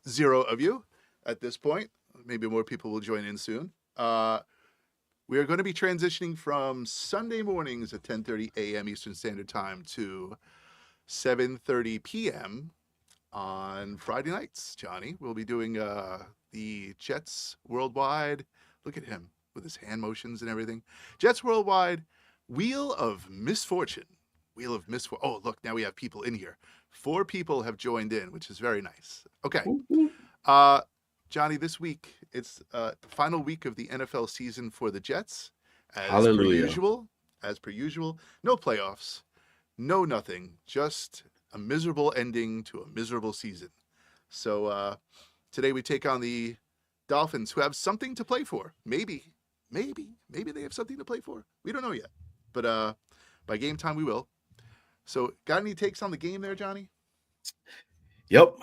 0 of you at this point. Maybe more people will join in soon. We are going to be transitioning from Sunday mornings at 10:30 a.m. Eastern Standard Time to 7:30 p.m. on Friday nights. Johnny, we'll be doing the Jets Worldwide. Look at him with his hand motions and everything. Jets Worldwide Wheel of Misfortune. Wheel of Misfortune. Oh, look, now we have people in here. 4 people have joined in, which is very nice. Okay. Johnny, this week, it's the final week of the NFL season for the Jets. As per usual, no playoffs, no nothing, just a miserable ending to a miserable season. So today we take on the Dolphins, who have something to play for. Maybe they have something to play for. We don't know yet. But by game time, we will. So got any takes on the game there, Johnny? Yep.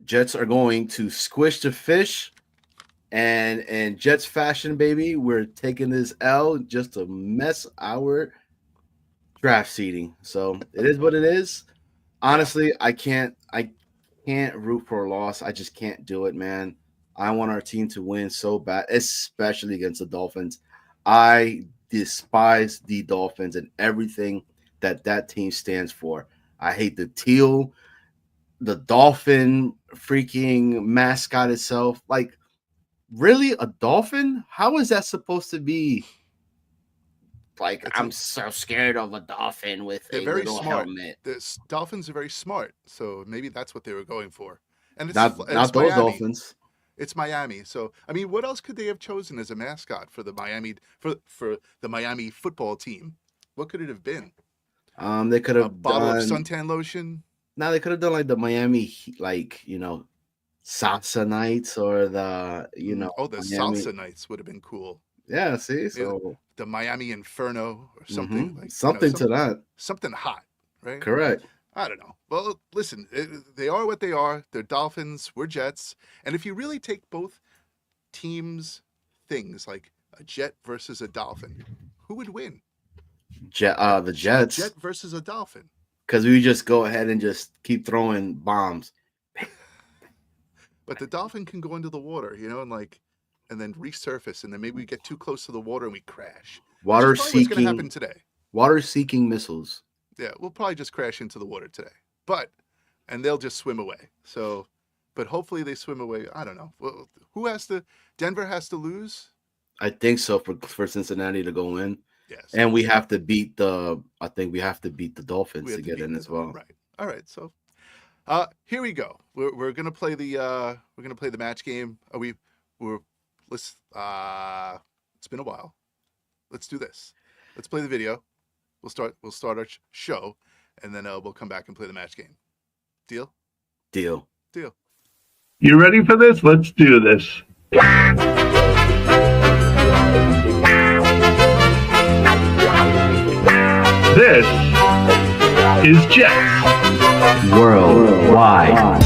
Jets are going to squish the fish, and in Jets fashion, baby, we're taking this L just to mess our draft seeding. So it is what it is. Honestly, I can't root for a loss. I just can't do it, man. I want our team to win so bad, especially against the Dolphins. I despise the Dolphins and everything that team stands for. I hate the teal, the dolphin freaking mascot itself. Like, really, a dolphin? How is that supposed to be? Like, I'm so scared of a dolphin with a little helmet. The dolphins are very smart, so maybe that's what they were going for. And it's not those Miami. Dolphins. It's Miami. So, I mean, what else could they have chosen as a mascot for the Miami for the Miami football team? What could it have been? They could have a bottle of suntan lotion. No, they could have done like the Miami, salsa nights or the the Miami. Salsa nights would have been cool. Yeah, see, so the Miami Inferno or something like something to that, something hot, right? Correct. I don't know. Well, listen, they are what they are. They're Dolphins. We're Jets. And if you really take both teams' things, like a Jet versus a Dolphin, who would win? The Jets. A Jet versus a Dolphin. Because we just go ahead and just keep throwing bombs. But the Dolphin can go into the water, and then resurface, and then maybe we get too close to the water and we crash. What's going to happen today? Water-seeking missiles. Yeah, we'll probably just crash into the water today. And they'll just swim away. So, but hopefully they swim away. I don't know. Well, Denver has to lose? I think so for Cincinnati to go in. Yes. And we have to beat the Dolphins to get in as well. Right. All right. So, here we go. We're gonna play the match game. It's been a while. Let's do this. Let's play the video. We'll start our show, and then we'll come back and play the match game. Deal? Deal. You ready for this? Let's do this. This is Jets Worldwide.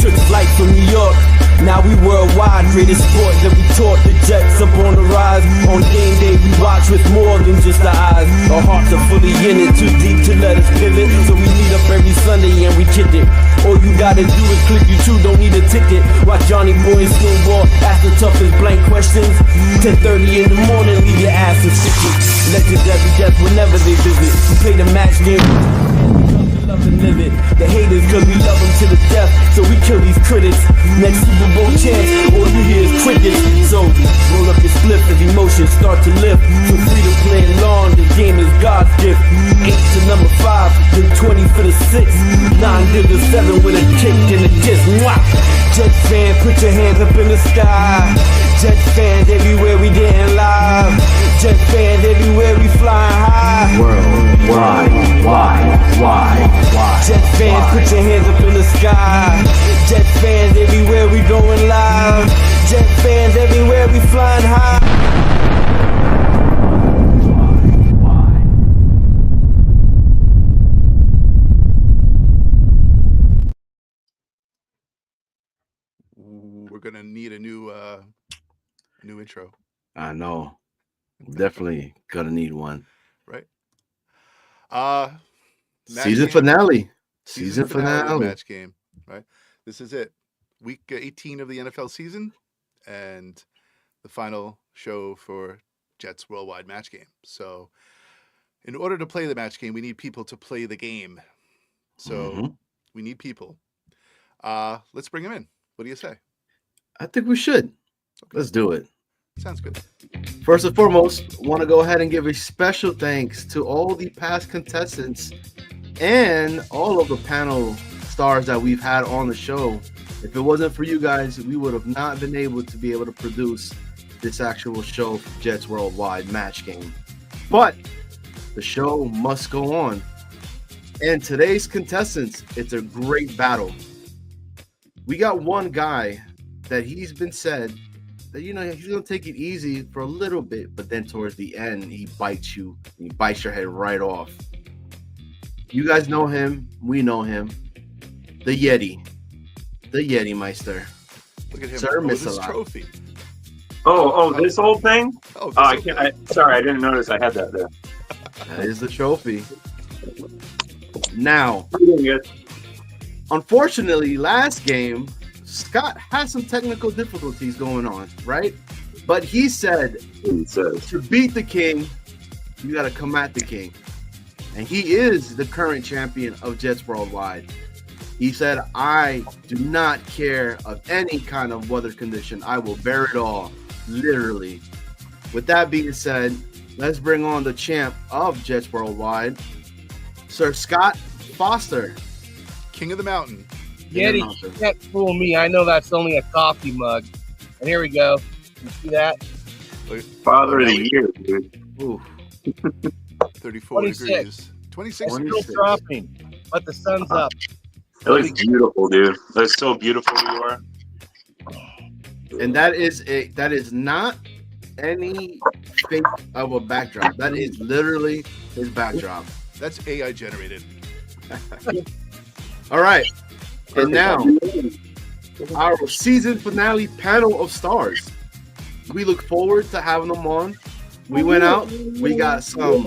Took flight from New York, now we worldwide. Greatest sport that we taught, the Jets up on the rise. On game day we watch with more than just our eyes. Our hearts are fully in it, too deep to let us pivot. So we meet up every Sunday and we kick it. All you gotta do is click YouTube, don't need a ticket. Watch Johnny Boy and Snowball ask the toughest blank questions. 10:30 in the morning, leave your ass in secret. Legendary Jets whenever they visit. We play the match game. Love and live it. The haters, cause we love them to the death, so we kill these critics. Next Super Bowl chance, all you hear is crickets. So roll up your split as emotions start to lift. Feel free to play along, the game is God's gift. 8 to number 5, then 20 for the 6. 9 to the 7 with a kick and a kiss. Mwah! Jets fan, put your hands up in the sky. Jets fans everywhere, we getting live. Jets fans everywhere, we flying high. Worldwide, why? Jets fans, put your hands up in the sky. Jets fans everywhere, we going live. Jets fans everywhere, we flying high. We're gonna need a new intro. I know. Definitely gonna need one. Right. Season Game. finale. Season finale of Match Game. Right. This is it. Week 18 of the NFL season, and the final show for Jets Worldwide Match Game. So, in order to play the match game, we need people to play the game. So, we need people. Let's bring them in. What do you say? I think we should. Okay. Let's do it. Sounds good. First and foremost, want to go ahead and give a special thanks to all the past contestants and all of the panel stars that we've had on the show. If it wasn't for you guys, we would have not been able to be able to produce this actual show for Jets Worldwide Match Game. But the show must go on. And today's contestants, it's a great battle. We got one guy that he's been said that, you know, he's going to take it easy for a little bit, but then towards the end, he bites you. He bites your head right off. You guys know him. We know him. The Yettie. The Yettie Meister. Look at him. Sir, this trophy. This whole thing? Sorry, I didn't notice I had that there. That is the trophy. Now, unfortunately, last game, Scott had some technical difficulties going on, right? But he said to beat the king, you got to come at the king. And he is the current champion of Jets Worldwide. He said, I do not care of any kind of weather condition. I will bear it all, literally. With that being said, let's bring on the champ of Jets Worldwide, Sir Scott Foster. King of the Mountain. Yettie, you can't fool me. I know that's only a coffee mug. And here we go. You see that? Father of the year, dude. Ooh. 34 degrees. 26 It's degrees. still dropping, but the sun's up. It looks beautiful, dude. That's so beautiful you are. And that is not any fake of a backdrop. That is literally his backdrop. That's AI generated. All right. And now, our season finale panel of stars. We look forward to having them on. We went out. We got some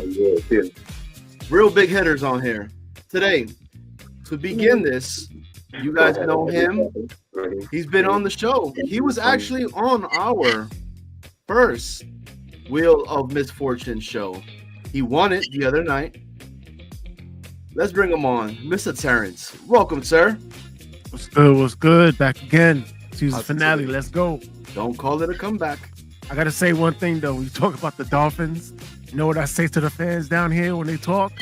real big hitters on here. Today, to begin this, you guys know him. He's been on the show. He was actually on our first Wheel of Misfortune show. He won it the other night. Let's bring him on. Mr. Terrence. Welcome, sir. What's good? What's good? Back again. Season finale. Let's go. Don't call it a comeback. I got to say one thing, though. You talk about the Dolphins. You know what I say to the fans down here when they talk?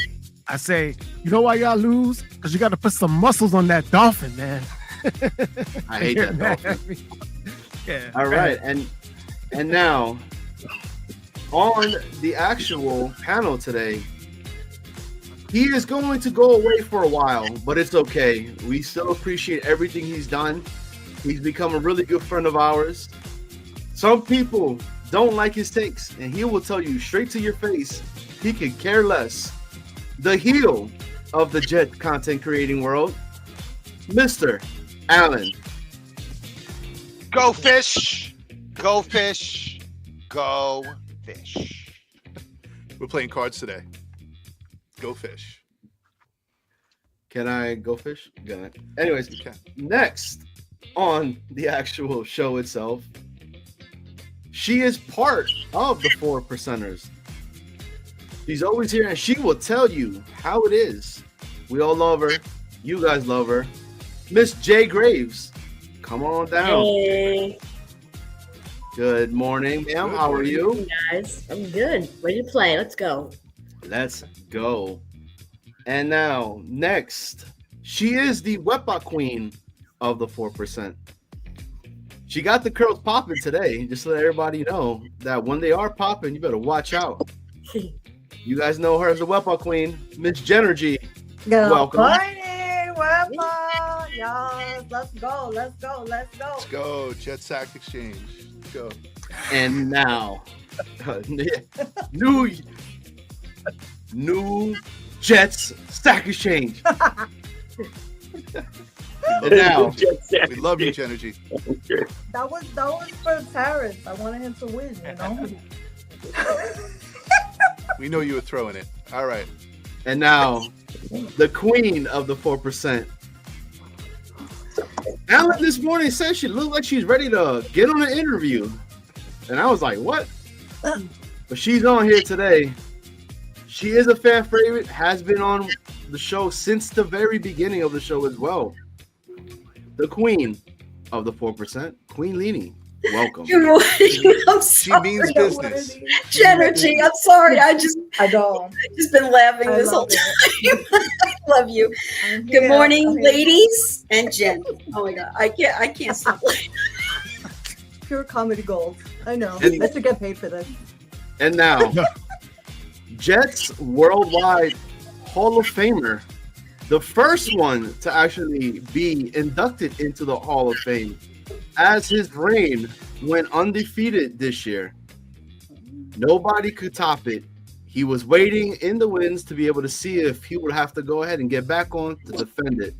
I say, you know why y'all lose? Because you got to put some muscles on that Dolphin, man. I hate that Dolphin. Yeah. All right. And now, on the actual panel today, he is going to go away for a while, but it's okay. We still appreciate everything he's done. He's become a really good friend of ours. Some people don't like his takes, and he will tell you straight to your face, he could care less. The heel of the Jet content creating world, Mr. Allen. Go fish, go fish, go fish. We're playing cards today. Go fish. Can I go fish? Got it. Anyways, You can. next on the actual show itself, she is part of the 4 Percenters. She's always here, and she will tell you how it is. We all love her. You guys love her. Miss J. Graves, come on down. Hey. Good morning, ma'am. How are you? Hey guys, I'm good. Ready to play. Let's go. Let's go. And now, next, she is the Wepa Queen of the 4%. She got the curls popping today. Just to let everybody know that when they are popping, you better watch out. You guys know her as the Wepa Queen, Miss Genergy. Good Welcome. morning, Wepa. Y'all, let's go. Let's go. Let's go. Let's go. Jet Sack Exchange. Let's go. And now, new Jets Stack Exchange. We And now, we love you, Energy. That was for Terrence. I wanted him to win, you know? We know you were throwing it. All right. and now, the queen of the 4%. Alan this morning said she looked like she's ready to get on an interview. And I was like, what? But she's on here today. She is a fan favorite, has been on the show since the very beginning of the show as well. The queen of the 4%, Queen Leanie. Welcome. Good morning. I'm She sorry. means business. Genergy, I'm sorry. I've just been laughing I this whole love it. time. I love you. I'm Good here. morning, I'm here. ladies and Jen. Oh my God, I can't stop laughing. Pure comedy gold. I know. And- I should get paid for this. And now, Jets Worldwide Hall of Famer, the first one to actually be inducted into the Hall of Fame, as his reign went undefeated this year. Nobody could top it. He was waiting in the wings to be able to see if he would have to go ahead and get back on to defend it.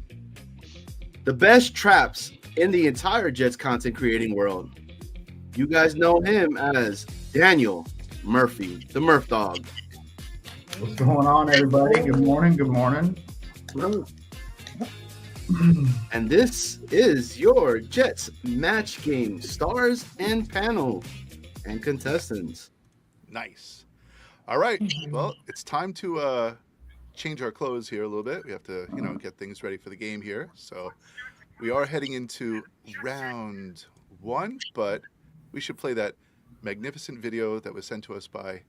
The best traps in the entire Jets content creating world. You guys know him as Daniel Murphy, the Murph Dog. What's going on, everybody? Good morning. Good morning. And this is your Jets match game stars and panel and contestants. Nice. All right. Well, it's time to change our clothes here a little bit. We have to, get things ready for the game here. So we are heading into round 1, but we should play that magnificent video that was sent to us by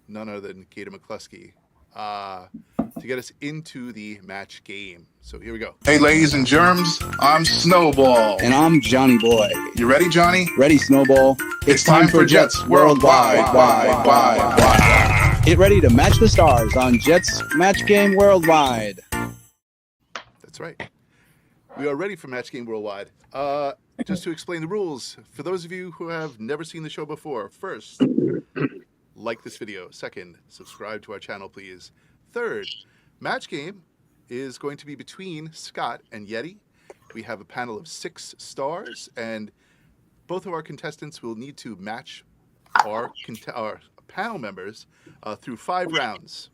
none other than Gator McCluskey to get us into the match game. So here we go. Hey, ladies and germs, I'm Snowball. And I'm Johnny Boy. You ready, Johnny? Ready, Snowball. It's time for Jets Worldwide. Get ready to match the stars on Jets Match Game Worldwide. That's right. We are ready for Match Game Worldwide. Just to explain the rules, for those of you who have never seen the show before, first, like this video. Second, subscribe to our channel, please. Third, Match Game is going to be between Scott and Yettie. We have a panel of 6 stars, and both of our contestants will need to match our panel members through 5 rounds.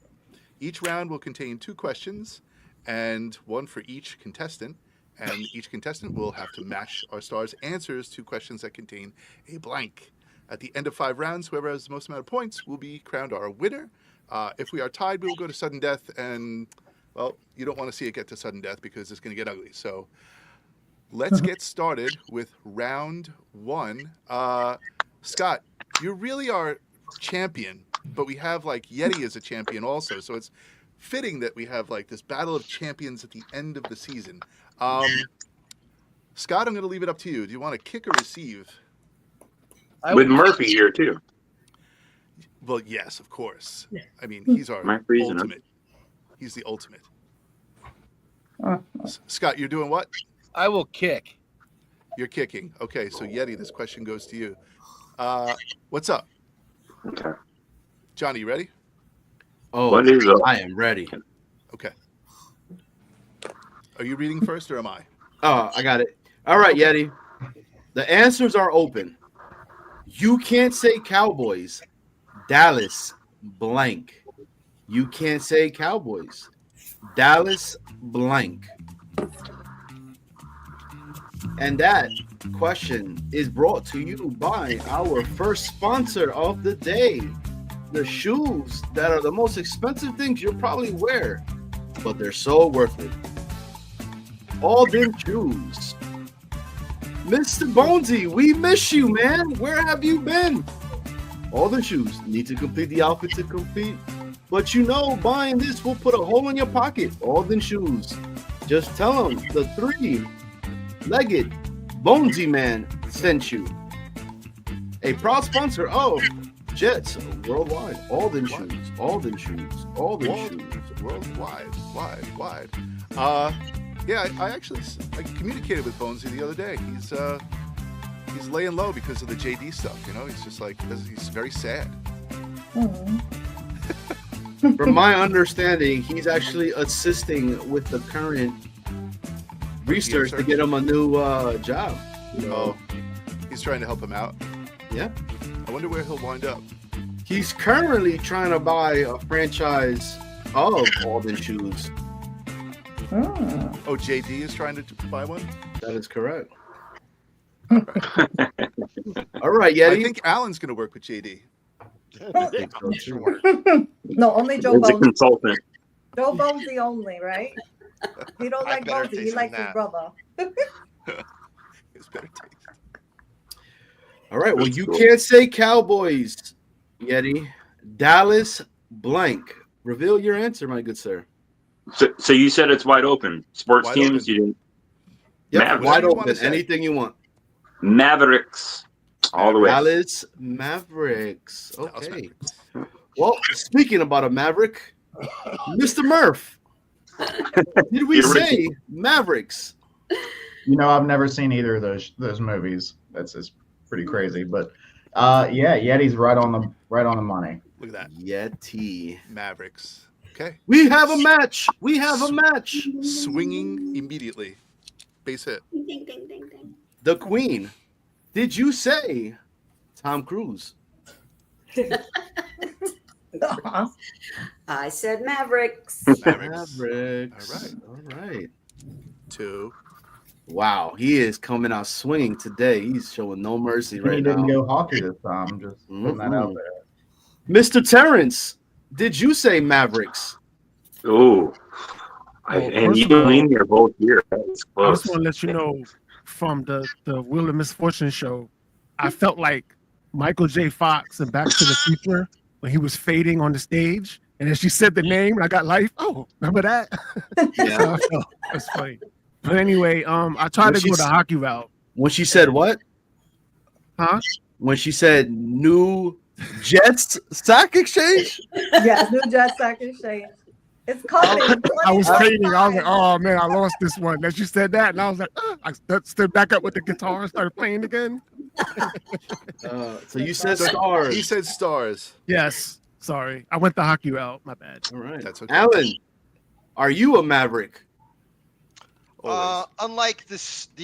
Each round will contain 2 questions, and 1 for each contestant. And each contestant will have to match our stars' answers to questions that contain a blank. At the end of 5 rounds, whoever has the most amount of points will be crowned our winner. If we are tied, we will go to sudden death, and, well, you don't want to see it get to sudden death because it's going to get ugly. So let's get started with round 1. Scott, you really are champion, but we have, Yettie as a champion also. So it's fitting that we have, this battle of champions at the end of the season. Scott, I'm going to leave it up to you. Do you want to kick or receive? With Murphy here, too. Well, yes, of course. I mean, he's our ultimate. He's the ultimate. Scott, you're doing what? I will kick. You're kicking. Okay, so Yettie, this question goes to you. What's up? Okay. Johnny, you ready? Oh, What is up? I am ready. Okay. Are you reading first or am I? Oh, I got it. All right, Yettie. The answers are open. You can't say Cowboys. Dallas blank. You can't say Cowboys. Dallas blank. And that question is brought to you by our first sponsor of the day. The shoes that are the most expensive things you'll probably wear, but they're so worth it. Alden Shoes. Mr. Bonesy, we miss you, man. Where have you been? Alden Shoes need to complete the outfit to compete. But buying this will put a hole in your pocket. Alden Shoes. Just tell them the 3-legged Bonesy man sent you. A proud sponsor of Jets Worldwide. Alden Shoes. Alden Shoes. Alden Shoes. Worldwide. Wide. Yeah, I communicated with Bonesy the other day. He's laying low because of the JD stuff. He's just he's very sad. From my understanding, he's actually assisting with the current research to get him a new job. Oh, he's trying to help him out. Yeah. I wonder where he'll wind up. He's currently trying to buy a franchise of Alden Shoes. Oh, JD is trying to buy one? That is correct. All right, Yettie. I think Alan's going to work with JD. I think so too. No, only Joe He's a Bones. consultant. Joe Bones the only, right? He don't I like better Bonesy. He taste likes than his that. brother. It's better taste. All right. Well, you can't say Cowboys, Yettie. Dallas blank. Reveal your answer, my good sir. So you said it's wide open. Sports Wide teams, open. you didn't. Yep, Mavericks. wide you wanna open. say. Anything you want. Mavericks. All the way. Dallas Mavericks. Dallas Okay. Mavericks. Well, speaking about a Maverick, Mr. Murph, did we The say original. Mavericks? You know, I've never seen either of those movies. That's just pretty crazy. But yeah, Yettie's right on the money. Look at that. Yettie. Mavericks. Okay. We have a match. We have a match. Swinging immediately. Base hit. Ding, ding, ding, ding. The Queen. Did you say Tom Cruise? I said Mavericks. Mavericks. Mavericks. All right. 2. Wow, he is coming out swinging today. He's showing no mercy He right didn't now. go hockey this time. I'm just putting that out there. Mr. Terrence, did you say Mavericks? Ooh. And first you of all, and me are both here. That's I close. just want to let you know from the Wheel of Misfortune show, I felt like Michael J. Fox in Back to the Future when he was fading on the stage, and then she said the name, and I got life. Oh, remember that? Yeah. That's funny. But anyway, I tried to go the hockey route. When she said what? Huh? When she said new Jets sack exchange? Yes, New Jets Stock Exchange. It's coming. I was fading. I was like, oh man, I lost this one. Then she said that, and I was like, I stood back up with the guitar and started playing again. So you said stars. He said stars. Yes. Sorry. I went the hockey route. My bad. All right. That's okay. Alan, are you a Maverick? Unlike the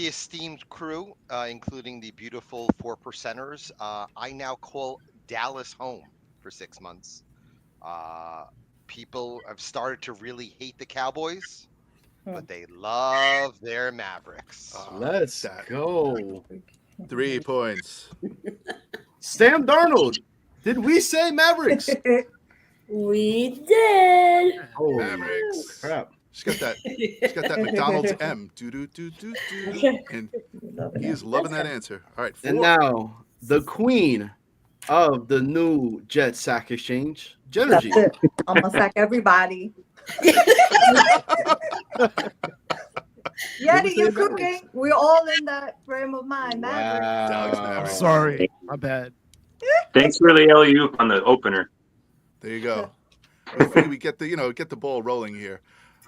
esteemed crew, including the beautiful 4%ers, I now call Dallas home for 6 months. People have started to really hate the Cowboys, but they love their Mavericks. Let's go. 3 points. Sam Darnold, did we say Mavericks? We did. Oh, Mavericks. crap. She's got that McDonald's M. Do. And he is loving that answer. All right. 4. And now the queen of the new Jet sack exchange, That's Genergy. it. I'm gonna sack everybody. Yettie, you cooking? We're all in that frame of mind. Mavericks. Wow. Sorry. My bad. Thanks for the alley-oop on the opener. There you go. Hopefully we get the ball rolling here.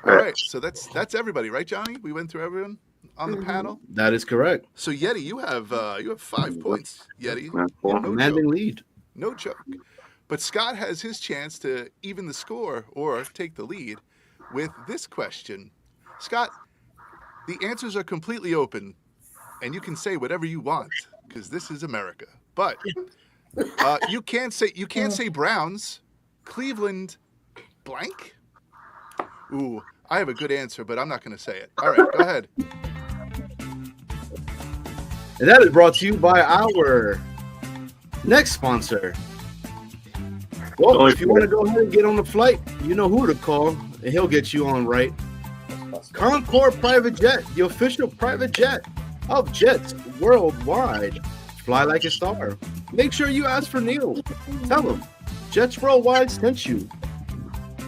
All right. So that's everybody, right, Johnny? We went through everyone on the panel. That is correct. So Yettie, you have 5 points. Yettie, Commanding lead. no joke. But Scott has his chance to even the score or take the lead with this question. Scott, the answers are completely open, and you can say whatever you want because this is America. But you can't say Browns, Cleveland, blank. Ooh, I have a good answer, but I'm not going to say it. All right, go ahead. And that is brought to you by our next sponsor. Well, if you want to go ahead and get on the flight, you know who to call, and he'll get you on right. Concorde Private Jet, the official private jet of jets worldwide. Fly like a star. Make sure you ask for Neil. Tell him Jets Worldwide sent you.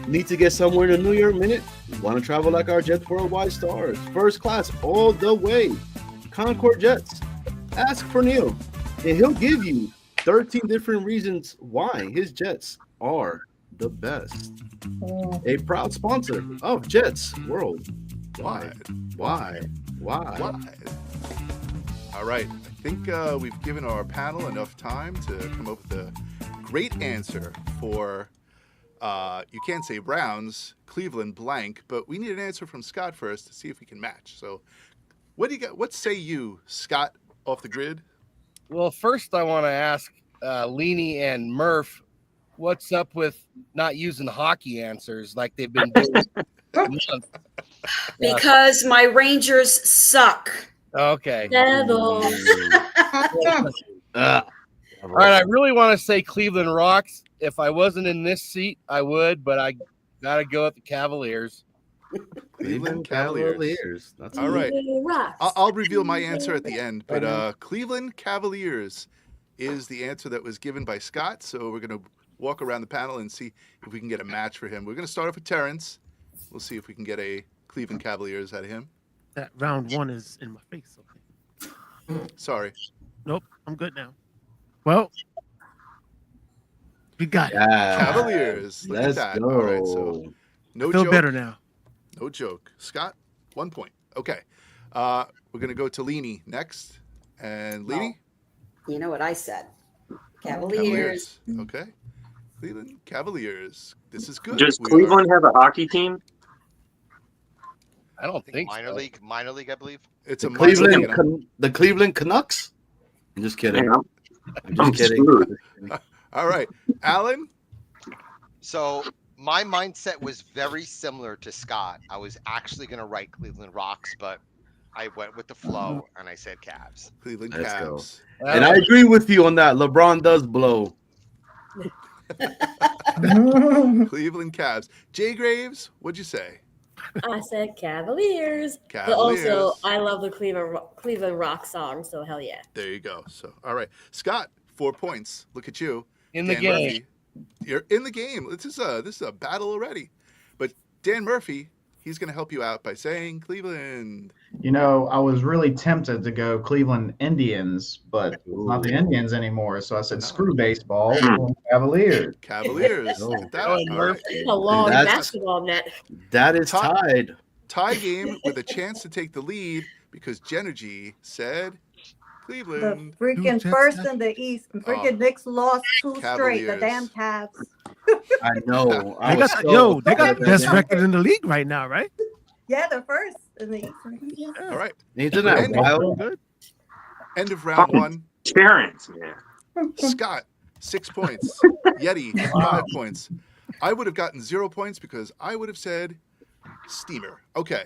Need to get somewhere in the New York minute? Want to travel like our Jets Worldwide stars? First class all the way. Concorde Jets. Ask for Neil, and he'll give you 13 different reasons why his jets are the best. A proud sponsor of Jets Worldwide. Why? All right. I think we've given our panel enough time to come up with a great answer for you can't say Browns, Cleveland, blank, but we need an answer from Scott first to see if we can match. So What do you got? What say you, Scott, off the grid? Well, first I want to ask Leanie and Murph, what's up with not using hockey answers like they've been doing? Because my Rangers suck. Okay. Devils. All right, I really want to say Cleveland rocks. If I wasn't in this seat, I would, but I got to go with the Cavaliers. Cleveland Cavaliers. That's all right. Rocks. I'll reveal my answer at the end, but Cleveland Cavaliers is the answer that was given by Scott. So we're going to walk around the panel and see if we can get a match for him. We're going to start off with Terrence. We'll see if we can get a Cleveland Cavaliers out of him. That round one is in my face. Okay. Sorry. Nope, I'm good now. Well, we got it. Cavaliers. Look at Let's that. go. All right, so no Feel joke. better now. No joke. Scott, 1 point. Okay. We're going to go to Leanie next. And Leanie? You know what I said. Cavaliers. Okay. Cleveland Cavaliers. This is good. Does Cleveland have a hockey team? I don't think minor league, I believe. It's a the Cleveland Canucks. I'm just kidding. Yeah. I'm just kidding. All right, Alan. So my mindset was very similar to Scott. I was actually going to write Cleveland rocks, but I went with the flow and I said Cavs. Cleveland Let's Cavs. go. And I agree with you on that. LeBron does blow. Cleveland Cavs. Jay Graves, what'd you say? I said Cavaliers. But Cavaliers. also, I love the Cleveland rock song, so hell yeah. There you go. So, all right, Scott, 4 points. Look at you. In the game. Murphy, you're in the game. This is a battle already. But Dan Murphy, he's going to help you out by saying Cleveland. You know, I was really tempted to go Cleveland Indians, but it's not the Indians anymore. So I said, screw baseball, Cavaliers. Cavaliers. Look at that. All right. That's a long basketball net. That is tied. Tie game with a chance to take the lead because Genergy said Cleveland. The freaking first in the East. And freaking Knicks lost 2 straight. The Cavaliers. damn Cavs. I know. They got the best record in the league right now, right? Yeah, they're first in the East. Yeah. All right. Isn't that wild? End of round one. Terrence, man. Scott, 6 points. Yettie, 5 points. I would have gotten 0 points because I would have said Steamer. Okay.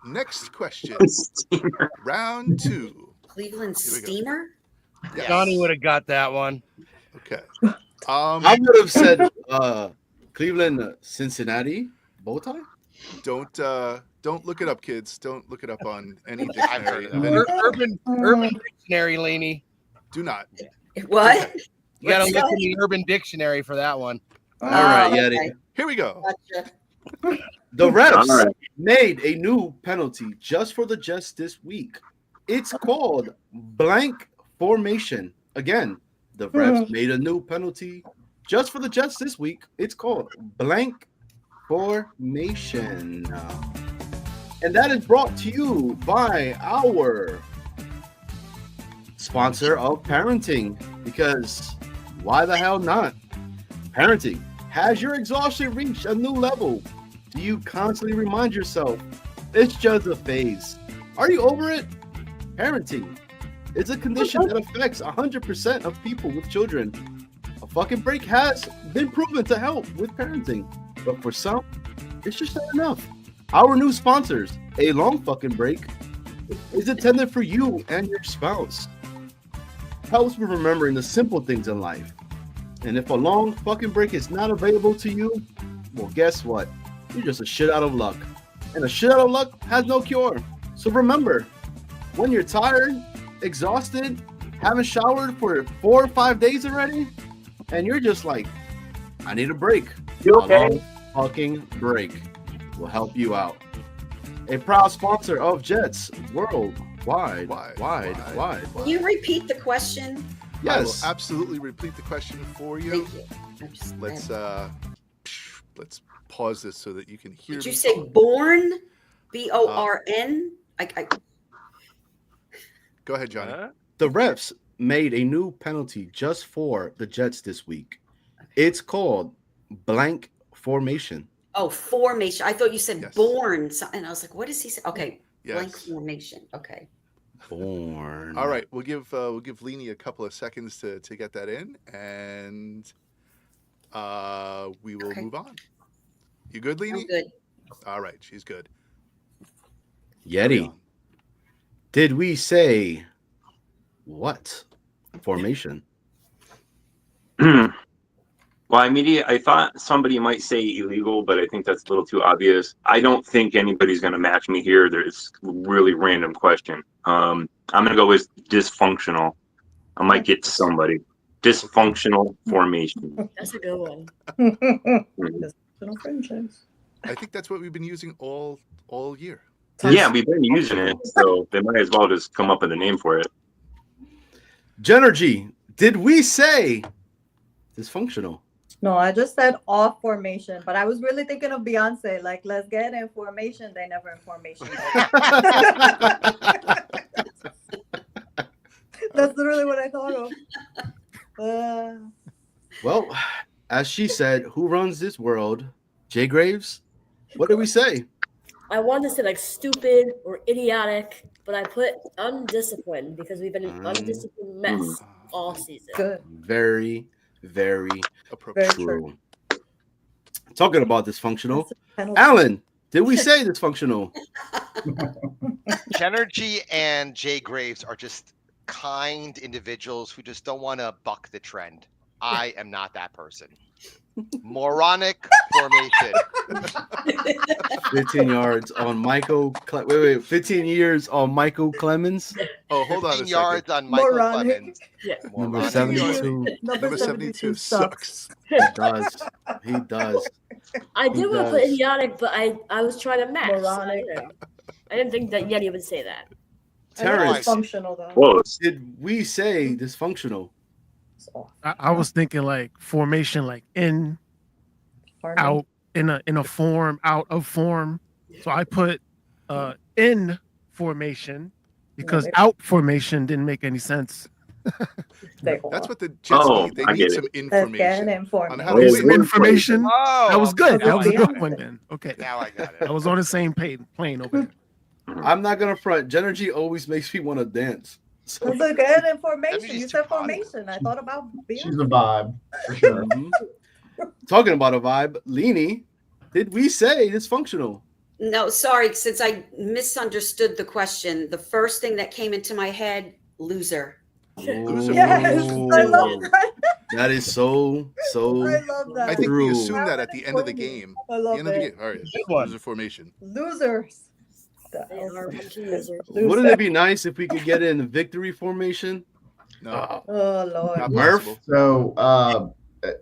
Next question. Round 2. Cleveland Steamer? Yes. Johnny would have got that one. Okay. I would have said Cleveland Cincinnati bow tie. Don't look it up, kids. Don't look it up on any dictionary. of any- Urban Dictionary, Laney. Do not. What? You got to look in the Urban Dictionary for that one. All right, Yettie. Okay. Here we go. Gotcha. The refs All right. made a new penalty just for the Jets this week. It's called blank formation. Again, the refs made a new penalty just for the Jets this week. It's called blank formation. And that is brought to you by our sponsor of parenting, because why the hell not? Parenting. Has your exhaustion reached a new level? Do you constantly remind yourself it's just a phase? Are you over it? Parenting. It's a condition that affects 100% of people with children. A fucking break has been proven to help with parenting, but for some, it's just not enough. Our new sponsors, A Long Fucking Break, is intended for you and your spouse. Helps with remembering the simple things in life. And if a long fucking break is not available to you, well, guess what? You're just a shit out of luck. And a shit out of luck has no cure. So remember, when you're tired, exhausted, haven't showered for 4 or 5 days already, and you're just like, I need a break. You okay? A long fucking break will help you out. A proud sponsor of Jets Worldwide. Wide. Can you repeat the question? I will Yes. absolutely repeat the question for you. Thank you. Let's pause this so that you can hear Did me you say talk. born? BORN? Go ahead, Johnny. The refs made a new penalty just for the Jets this week. It's called blank formation. Oh, formation. I thought you said Yes. born. And I was like, what does he say? Okay. Blank Yes. formation. Okay. Born. All right, we'll give Leanie a couple of seconds to get that in, and we will move on. You good, Leanie? I'm good. All right, she's good. Yettie. Did we say what formation? Well, I thought somebody might say illegal, but I think that's a little too obvious. I don't think anybody's going to match me here. There's a really random question. I'm going to go with dysfunctional. I might get to somebody. Dysfunctional formation. That's a good one. Dysfunctional friendships. I think that's what we've been using all year. Yeah, we've been using it, so they might as well just come up with a name for it. Genergy, did we say dysfunctional? No, I just said off formation, but I was really thinking of Beyonce. Like, let's get in formation. They never in formation. That's literally what I thought of. Well, as she said, who runs this world? Jay Graves? What did we say? I wanted to say like stupid or idiotic, but I put undisciplined because we've been an undisciplined mess all season. Good. Very, very appropriate. True. Talking about dysfunctional, Alan, did we say dysfunctional? Genergy and Jay Graves are just kind individuals who just don't want to buck the trend. I am not that person. Moronic formation. 15 yards on Michael. 15 years on Michael Clemens. Oh, hold on. 15 yards on Michael Clemens. Yeah. Number 72. Number 72 sucks. He does. He does. I did He want to does. put idiotic, but I was trying to match. So Moronic. I didn't think that Yettie would say that. Terrence, Dysfunctional though. Close. did we say dysfunctional? I was thinking like formation, like in, out, in a form, out of form. So I put in formation because out formation didn't make any sense. That's what the Jets need. They need some information on how to There's win. information. That was good. That was a now I good one then. Okay. Now I got it. I was on the same plane over there. I'm not gonna front. Genergy always makes me want to dance. So, That's a good information. You said formation. I thought about She's Beyonce. a vibe for sure. talking about a vibe, Leanie, did we say dysfunctional? No, sorry. Since I misunderstood the question, the first thing that came into my head, loser. Loser. Yes, I love that. That is so I love that. I think we True. assume that at the end of the game. I love the end of the it. game. All right. Good one. Loser formation. Losers. They are a bunch of losers. Wouldn't it be nice if we could get in victory formation? No. Oh Lord. Not Murph? possible. So,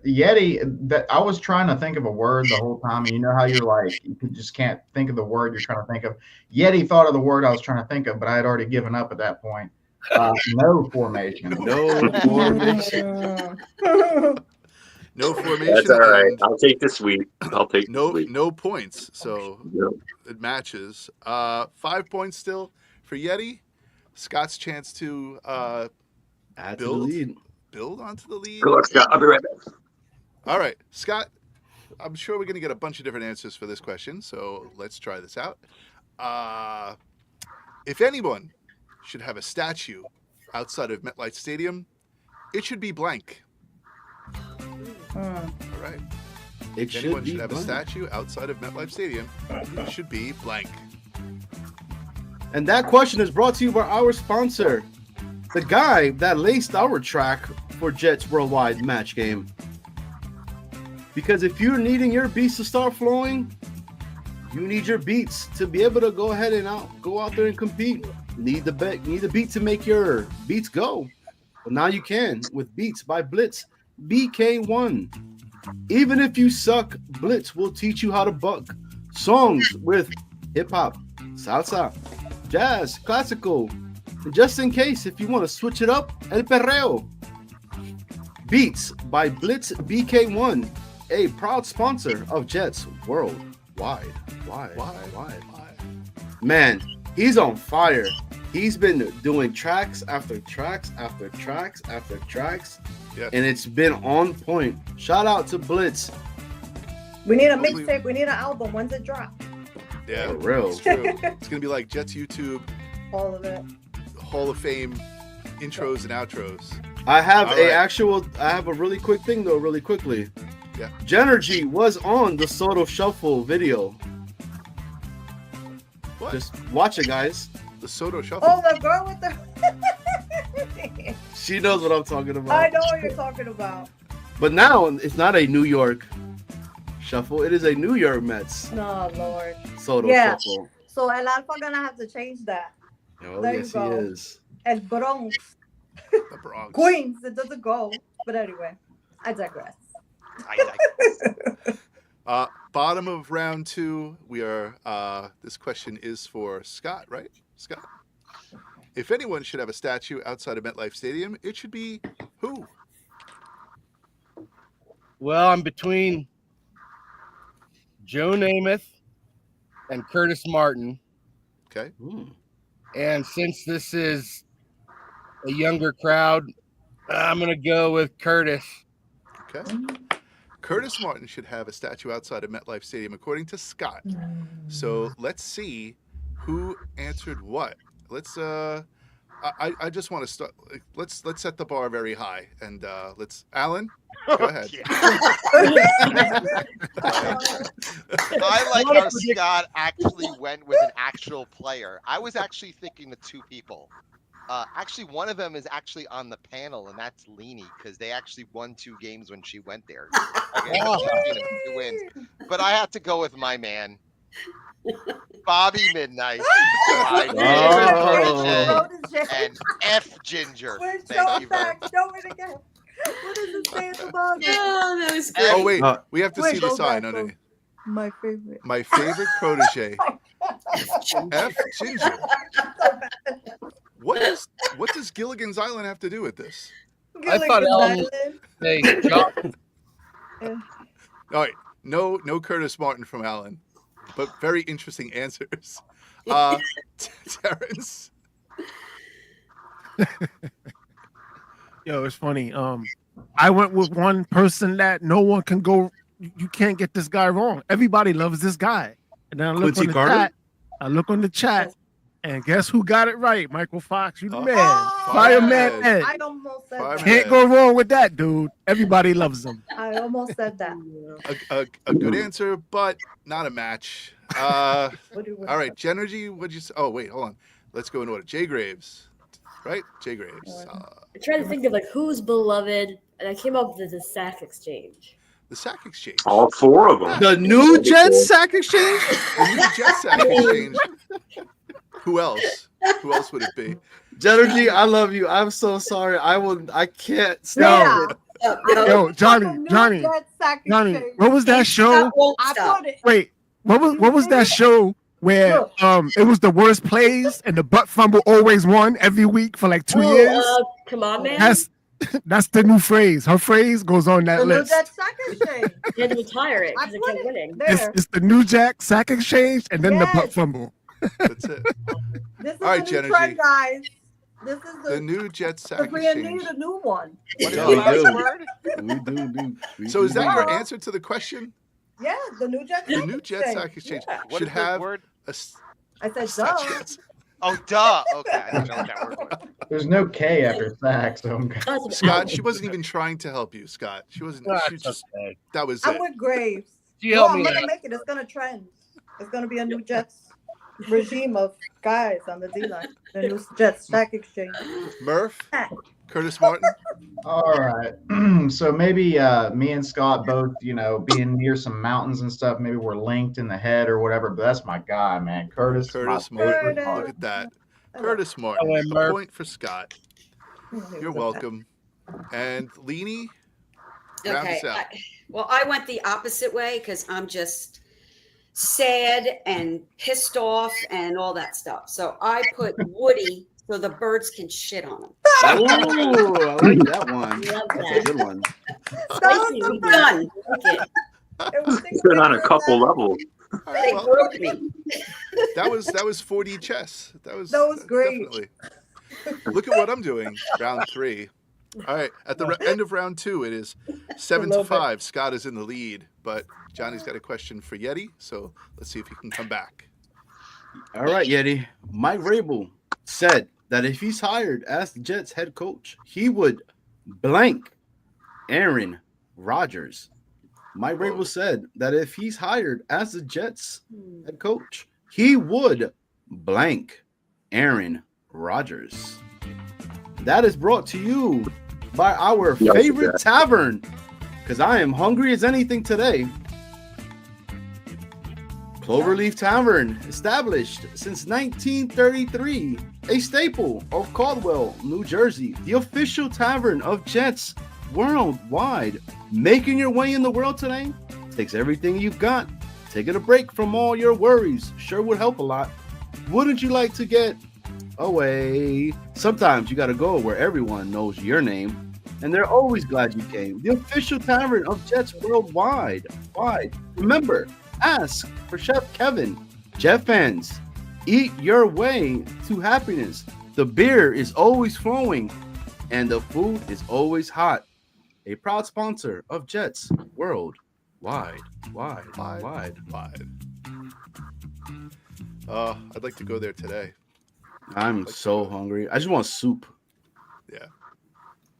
Yettie, that I was trying to think of a word the whole time, and you know how you're like, you just can't think of the word you're trying to think of. Yettie thought of the word I was trying to think of, but I had already given up at that point. No formation. No formation. No formation. That's all right. and I'll take the sweep. I'll take the No, sweep. no points. So Yep. it matches. 5 points still for Yettie. Scott's chance to Add to the build lead. onto the lead. Good luck, Scott. I'll be right back. All right, Scott. I'm sure we're going to get a bunch of different answers for this question, so let's try this out. If anyone should have a statue outside of MetLife Stadium, it should be blank. All right. It If anyone should be should have a blank. statue outside of MetLife Stadium, it should be blank. And that question is brought to you by our sponsor, the guy that laced our track for Jets Worldwide Match Game. Because if you're needing your beats to start flowing, you need your beats to be able to go ahead and go out there and compete. Need the beat to make your beats go. Well, now you can with Beats by Blitz BK1. Even if you suck, Blitz will teach you how to buck. Songs with hip hop, salsa, jazz, classical. And just in case, if you want to switch it up, El Perreo. Beats by Blitz BK1, a proud sponsor of Jets Worldwide. Wide. Man, he's on fire. He's been doing tracks after tracks after tracks after tracks. Yes. And it's been on point. Shout out to Blitz. We need a mixtape. We need an album. When's it drop? Yeah, For real. it's true. It's gonna be like Jets YouTube All of it. Hall of Fame intros and outros. I have All a right. I have a really quick thing though, really quickly. Yeah. Genergy was on the Soto Shuffle video. What? Just watch it, guys. The Soto Shuffle. Oh, the girl with the. She knows what I'm talking about. I know what you're talking about. But now it's not a New York Shuffle. It is a New York Mets Oh Lord. Soto Yeah. Shuffle. So El Alfa gonna have to change that. Oh, There you yes, he go. is. El Bronx. The Bronx. Queens. It doesn't go. But anyway, I digress. Bottom of round 2, we are. This question is for Scott, right? Scott. If anyone should have a statue outside of MetLife Stadium, it should be who? Well, I'm between Joe Namath and Curtis Martin. Okay. And since this is a younger crowd, I'm going to go with Curtis. Okay. Curtis Martin should have a statue outside of MetLife Stadium, according to Scott. So let's see who answered what. Let's. I just want to start. Let's set the bar very high, and let's. Alan, go ahead. I like how Scott actually went with an actual player. I was actually thinking the two people. Actually, one of them is actually on the panel, and that's Leanie, because they actually won 2 games when she went there. Okay, so she's seen 2 wins. But I have to go with my man, Bobby Midnight, my favorite protege, and F Ginger. Thank you very much. Show it again. What does it say at the bottom? Oh, that was great. Oh wait, we have to see the go sign back, underneath. My favorite. My favorite protege, F Ginger. What does Gilligan's Island have to do with this? I thought Alan would say John. All right, no Curtis Martin from Alan, but very interesting answers. Terrence. Yo, it's funny. I went with one person that no one can go. You can't get this guy wrong. Everybody loves this guy. And then I look Quincy on the Carter? chat. I look on the chat, and guess who got it right? Michael Fox. You the man. Oh, Fireman Ed. I almost said that. Can't go wrong with that, dude. Everybody loves him. I almost said that. A good answer, but not a match. All right, Genergy, what'd you say? Oh, wait, hold on. Let's go in order. Jay Graves, right? Jay Graves. I'm trying to think of like who's beloved, and I came up with the Sack Exchange. The Sack Exchange. All 4 of them. The new Jets Sack Exchange? The new Jets Sack Exchange. Who else? Who else would it be? Genergy, I love you. I'm so sorry. I can't stop. Yo, Johnny. What was that show? Wait, what was that show where it was the worst plays and the butt fumble always won every week for like 2 years? Come on, man. That's the new phrase. Her phrase goes on that list. You had to retire it because it kept winning. It's the New Jack Sack Exchange and then the butt fumble. That's it. This is All right, the new Genergy. trend, guys. This is The new Jets Sack Because we Exchange. need a new one. What is Yeah, the we last do. word? We So is that your Yeah. answer to the question? Yeah, the new Jet. The new Jet Sack Exchange What should is the have word? a I said duh. Oh, duh. Okay, I didn't know what that word was. There's no K after sack, so I'm Scott, she wasn't even trying to help you, Scott. She wasn't. She just that was I'm it. with Graves. She No, helped I'm me gonna out. make it. It's gonna trend. It's gonna be a new Jets regime of guys on the D line. The new Jets Stack Exchange. Murph, Curtis Martin. All right. So maybe me and Scott both, being near some mountains and stuff, maybe we're linked in the head or whatever, but that's my guy, man. Curtis Curtis my favorite Martin. part. Look at that. Curtis Martin. Hello, A Murph. point for Scott. You're welcome. And Leanie, round Okay. us out. I went the opposite way because I'm just sad and pissed off and all that stuff. So I put Woody so the birds can shit on him. Oh, I like that one. Love That's a that. good one. Spicy. We Done. Good on a couple levels. All right, They well, broke me. that was 4D chess. That was great. Definitely. Look at what I'm doing. Round 3. All right. At the end of round 2, it is 7-5. Scott is in the lead, but Johnny's got a question for Yettie, so let's see if he can come back. All right, Yeti. Mike Vrabel said that if he's hired as the Jets head coach, he would blank Aaron Rodgers. Mike Vrabel said that if he's hired as the Jets head coach, he would blank Aaron Rodgers. That is brought to you by our favorite tavern, because I am hungry as anything today. Cloverleaf Tavern, established since 1933, a staple of Caldwell, New Jersey, the official tavern of Jets worldwide. Making your way in the world today takes everything you've got. Taking a break from all your worries sure would help a lot. Wouldn't you like to get away? Sometimes you got to go where everyone knows your name, and they're always glad you came. The official tavern of Jets worldwide. Remember, ask for Chef Kevin. Jet fans, eat your way to happiness. The beer is always flowing, and the food is always hot. A proud sponsor of Jets worldwide. Wide. I'd like to go there today. I'm so hungry. I just want soup. Yeah.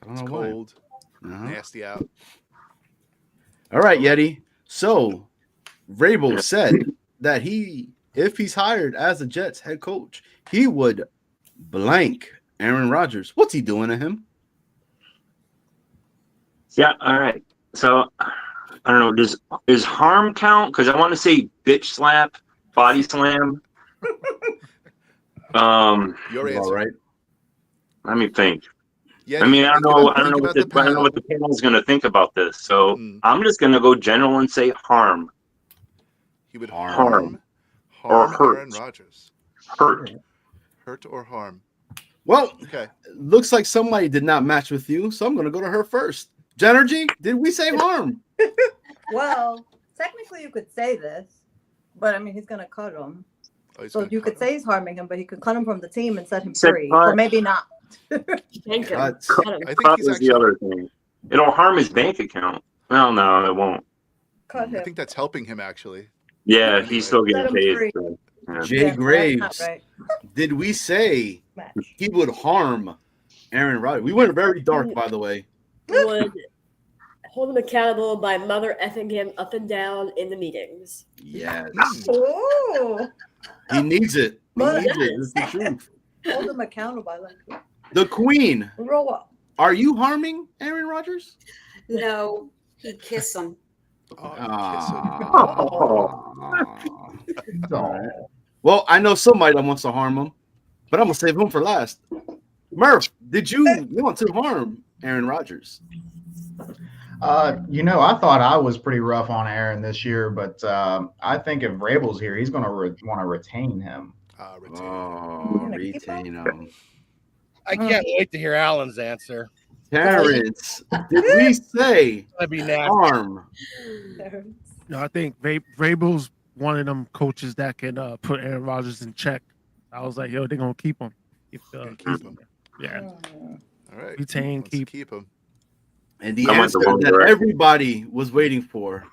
I don't It's know cold. why. Nasty out. All right, Yeti. So Vrabel said that if he's hired as the Jets head coach, he would blank Aaron Rodgers. What's he doing to him? Yeah, all right. So I don't know. Does harm count? Because I want to say bitch slap, body slam. Your answer. All right. Let me think. Yeah, I mean, I don't know what the the panel is going to think about this. So I'm just going to go general and say harm. He would harm or hurt. Aaron Rodgers. Hurt or harm. Well, okay. Looks like somebody did not match with you, so I'm going to go to her first. Genergy, did we say harm? Well, technically you could say this, but I mean he's gonna cut him. So you could say he's harming him, but he could cut him from the team and set him free. Or maybe not. Thank him. I think Cut he's is the other thing. It'll harm his bank account. Well, no, it won't. Cut him. I think that's helping him actually. Yeah, he's still Let getting him paid. free. So, yeah. Jay Yeah, that's Graves, not right. did we say he would harm Aaron Rodgers? We went very dark, by the way. Would hold him accountable by mother effing him up and down in the meetings. Yes. Oh, He needs it. He Well, needs it. It's the truth. hold him accountable. I like it. The Queen, Roll up. are you harming Aaron Rodgers? No, he'd kiss him. Well, I know somebody that wants to harm him, but I'm gonna save him for last. Murph, did you want to harm Aaron Rodgers? I thought I was pretty rough on Aaron this year, but I think if Vrabel's here, he's going to want to retain him. Retain him. I can't wait to hear Alan's answer. Terrence, did we say That'd be nasty. harm? No, I think Vrabel's one of them coaches that can put Aaron Rodgers in check. I was like, yo, they're gonna keep him. Keep him. Yeah. All right. Retain, Let's keep him. And the I went answer the wrong that direction. everybody was waiting for.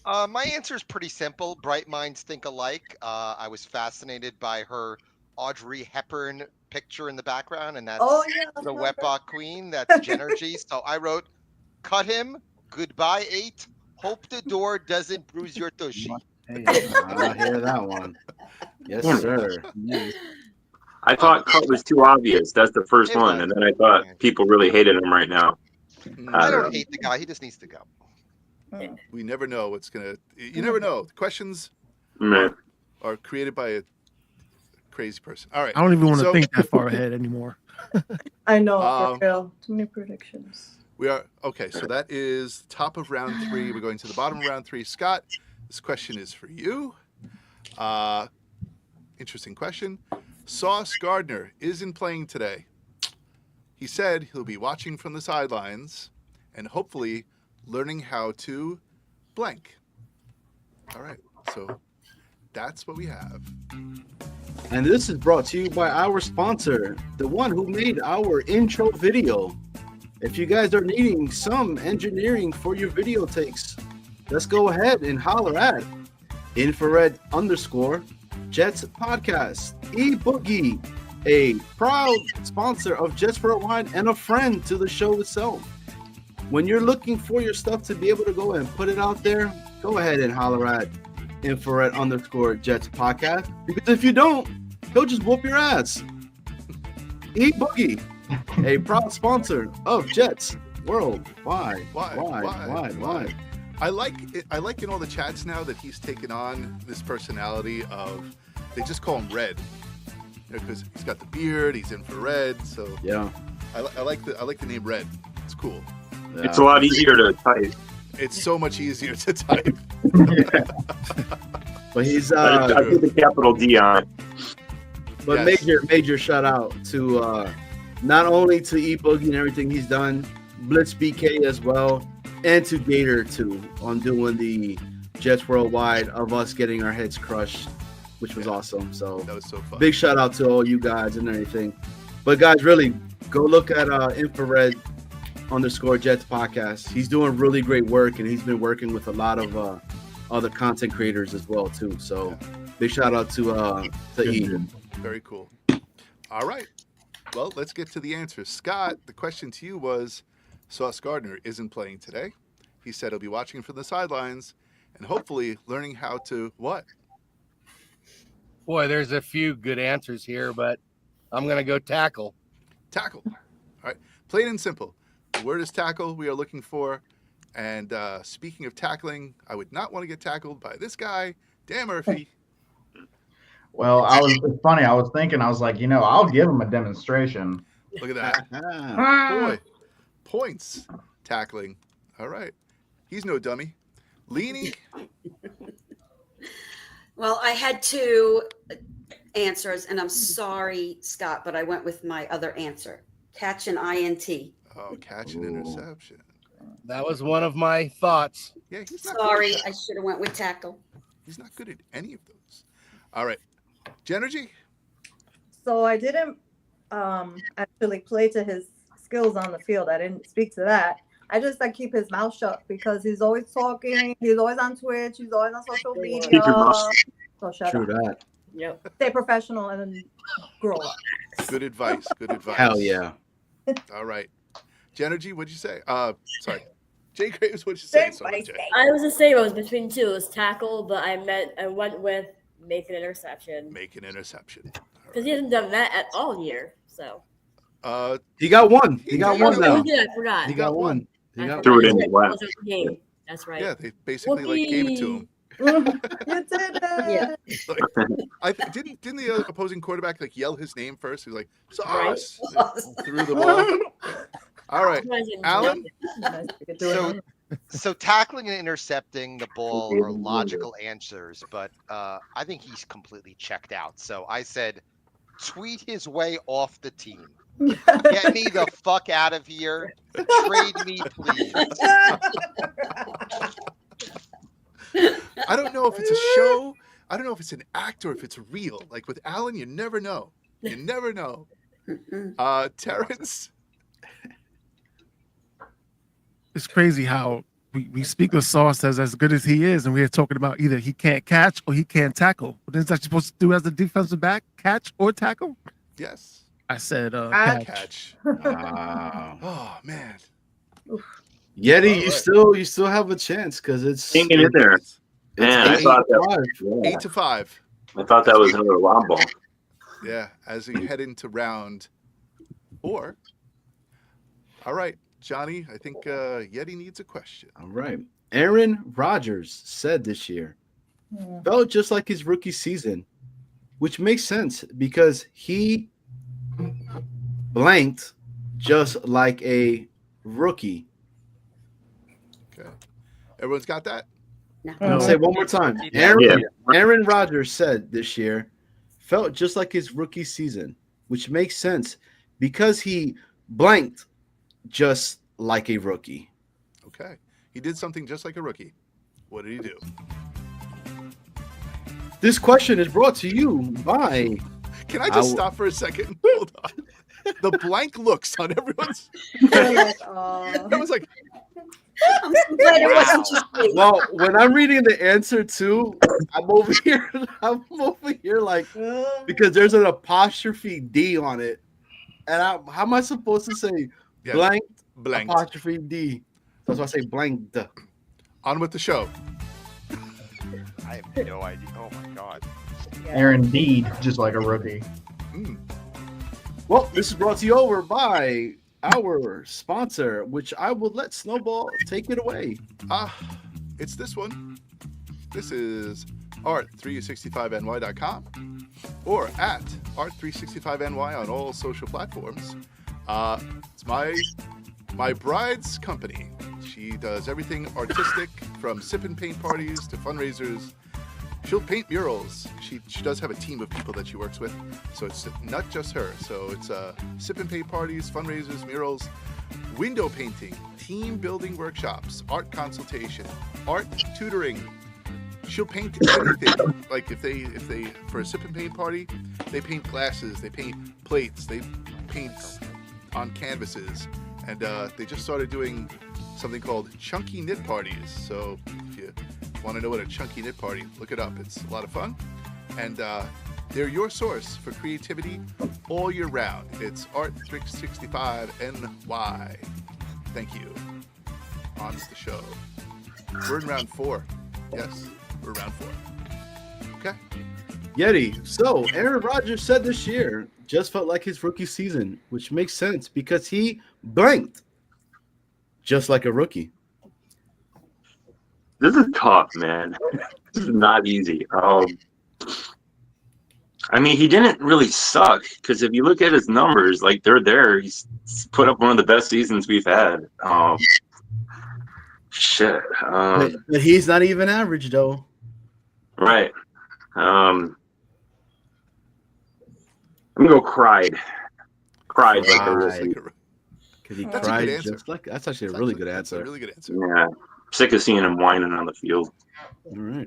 My answer is pretty simple. Bright minds think alike. I was fascinated by her Audrey Hepburn picture in the background, and that's the Wetbot Queen. That's Genergy. So I wrote, cut him, goodbye 8, hope the door doesn't bruise your tushy. Hey, I hear that one. Yes, sir. I thought cut was too obvious. That's the first It one, was. and then I thought people really hated him right now. I don't hate the guy. He just needs to go. We never know what's gonna. You never know. Questions Meh. are created by a crazy person. All right. I don't even want to So- think that far ahead anymore. I know, Um, for real. Too many predictions. We are okay. So that is top of round 3. We're going to the bottom of round 3. Scott, this question is for you. Interesting question. Sauce Gardner isn't playing today. He said he'll be watching from the sidelines and hopefully learning how to blank. All right. So that's what we have. And this is brought to you by our sponsor, the one who made our intro video. If you guys are needing some engineering for your video takes, let's go ahead and holler at infrared_, Jets podcast. eBoogie, a proud sponsor of Jets Worldwide and a friend to the show itself. When you're looking for your stuff to be able to go and put it out there, go ahead and holler at infrared_Jets podcast. Because if you don't, he'll just whoop your ass. eBoogie, a proud sponsor of Jets Worldwide. Why? I like in all the chats now that he's taken on this personality of, they just call him Red, because he's got the beard, he's infrared. So yeah, I like the name Red. It's cool. Yeah. It's a lot easier to type. It's so much easier to type. But he's I put the capital D on it. But major shout out to not only to eBoogie and everything he's done, Blitz BK as well, and to Gator too on doing the Jets Worldwide of us getting our heads crushed, which was awesome. So that was so fun. Big shout out to all you guys and everything. But guys, really go look at infrared_Jets podcast. He's doing really great work, and he's been working with a lot of other content creators as well too. So big shout out to E. Very cool. All right. Well, let's get to the answers. Scott, the question to you was, Sauce Gardner isn't playing today. He said he'll be watching from the sidelines and hopefully learning how to what? Boy, there's a few good answers here, but I'm going to go tackle. Tackle. All right. Plain and simple. The word is tackle we are looking for. And speaking of tackling, I would not want to get tackled by this guy, Dan Murphy. Well, it's funny. I was thinking, I was like, I'll give him a demonstration. Look at that. Boy, points tackling. All right. He's no dummy. Leanie. Well, I had two answers, and I'm sorry, Scott, but I went with my other answer. Catch an INT. Oh, catch an interception. That was one of my thoughts. Yeah, he's not Sorry, I should have went with tackle. He's not good at any of those. All right. Genergy? So I didn't actually play to his skills on the field. I didn't speak to that. I just keep his mouth shut because he's always talking. He's always on Twitch. He's always on social media. Keep your mouth So shut True up. that. Yep. Stay professional and then grow up. Good advice. Good advice. Hell yeah. All right. Genergy, what'd you say? Sorry. Jay Graves, what'd you say? Sorry, Jay. I was the same. I was between two. It was tackle, but I went with make an interception. Make an interception. Because he hasn't done that at all year. So he got one. He got one now. Oh, he did. I forgot. He got one. He got Threw one. it in the lap. Game. That's right. Yeah, they basically gave it to him. You did it. Yeah. Didn't the opposing quarterback yell his name first? He was like, Sauce! Threw the ball. All right. Alan? So tackling and intercepting the ball are logical answers, but I think he's completely checked out. So I said, tweet his way off the team. Get me the fuck out of here. Trade me, please. I don't know if it's a show. I don't know if it's an act or if it's real. Like with Alan, you never know. You never know. Terrence? It's crazy how we speak of Sauce as good as he is, and we're talking about either he can't catch or he can't tackle. What is that supposed to do as a defensive back? Catch or tackle? Yes. I said catch. Oh man. Yetty, you still have a chance because it's hanging in there. Man, I thought that 8 to 5. I thought that was another lob ball. Yeah, as we head into round 4. All right, Johnny, I think Yetty needs a question. All right. Aaron Rodgers said this year felt just like his rookie season, which makes sense because he blanked just like a rookie. Okay. Everyone's got that? I'll say it one more time. Aaron Rodgers said this year felt just like his rookie season, which makes sense because he blanked just like a rookie. Okay. He did something just like a rookie. What did he do? This question is brought to you by... Can I just stop for a second? Hold on. the blank looks on everyone's. They're like, oh. I was like, I'm so glad it wasn't just me. Well, when I'm reading the answer too, I'm over here like because there's an apostrophe D on it, and how am I supposed to say blank apostrophe D? That's why I say blank. On with the show. I have no idea. Oh my god. Aaron Deed, just like a rookie. Well, this is brought to you over by our sponsor, which I will let Snowball take it away. It's this one. This is art365ny.com or at art365ny on all social platforms. It's my bride's company. She does everything artistic, from sip and paint parties to fundraisers. She'll paint murals. She does have a team of people that she works with, so it's not just her. So it's sip and paint parties, fundraisers, murals, window painting, team building workshops, art consultation, art tutoring. She'll paint anything. Like if they for a sip and paint party, they paint glasses, they paint plates, they paint on canvases, and they just started doing something called chunky knit parties. So if you want to know what a chunky knit party, look it up. It's a lot of fun, and they're your source for creativity all year round. It's Art365NY. Thank you. On to the show. We're in round 4. Yes, we're round 4. Okay. Yettie. So Aaron Rodgers said this year just felt like his rookie season, which makes sense because he blanked just like a rookie. This is tough, man. This is not easy. I mean, he didn't really suck because if you look at his numbers, like they're there. He's put up one of the best seasons we've had. Shit. But he's not even average, though. Right. I'm gonna go cried. Cried like a rookie. Because he cried just like that's actually a really good answer. That's a really good answer. Yeah. Sick of seeing him whining on the field. All right.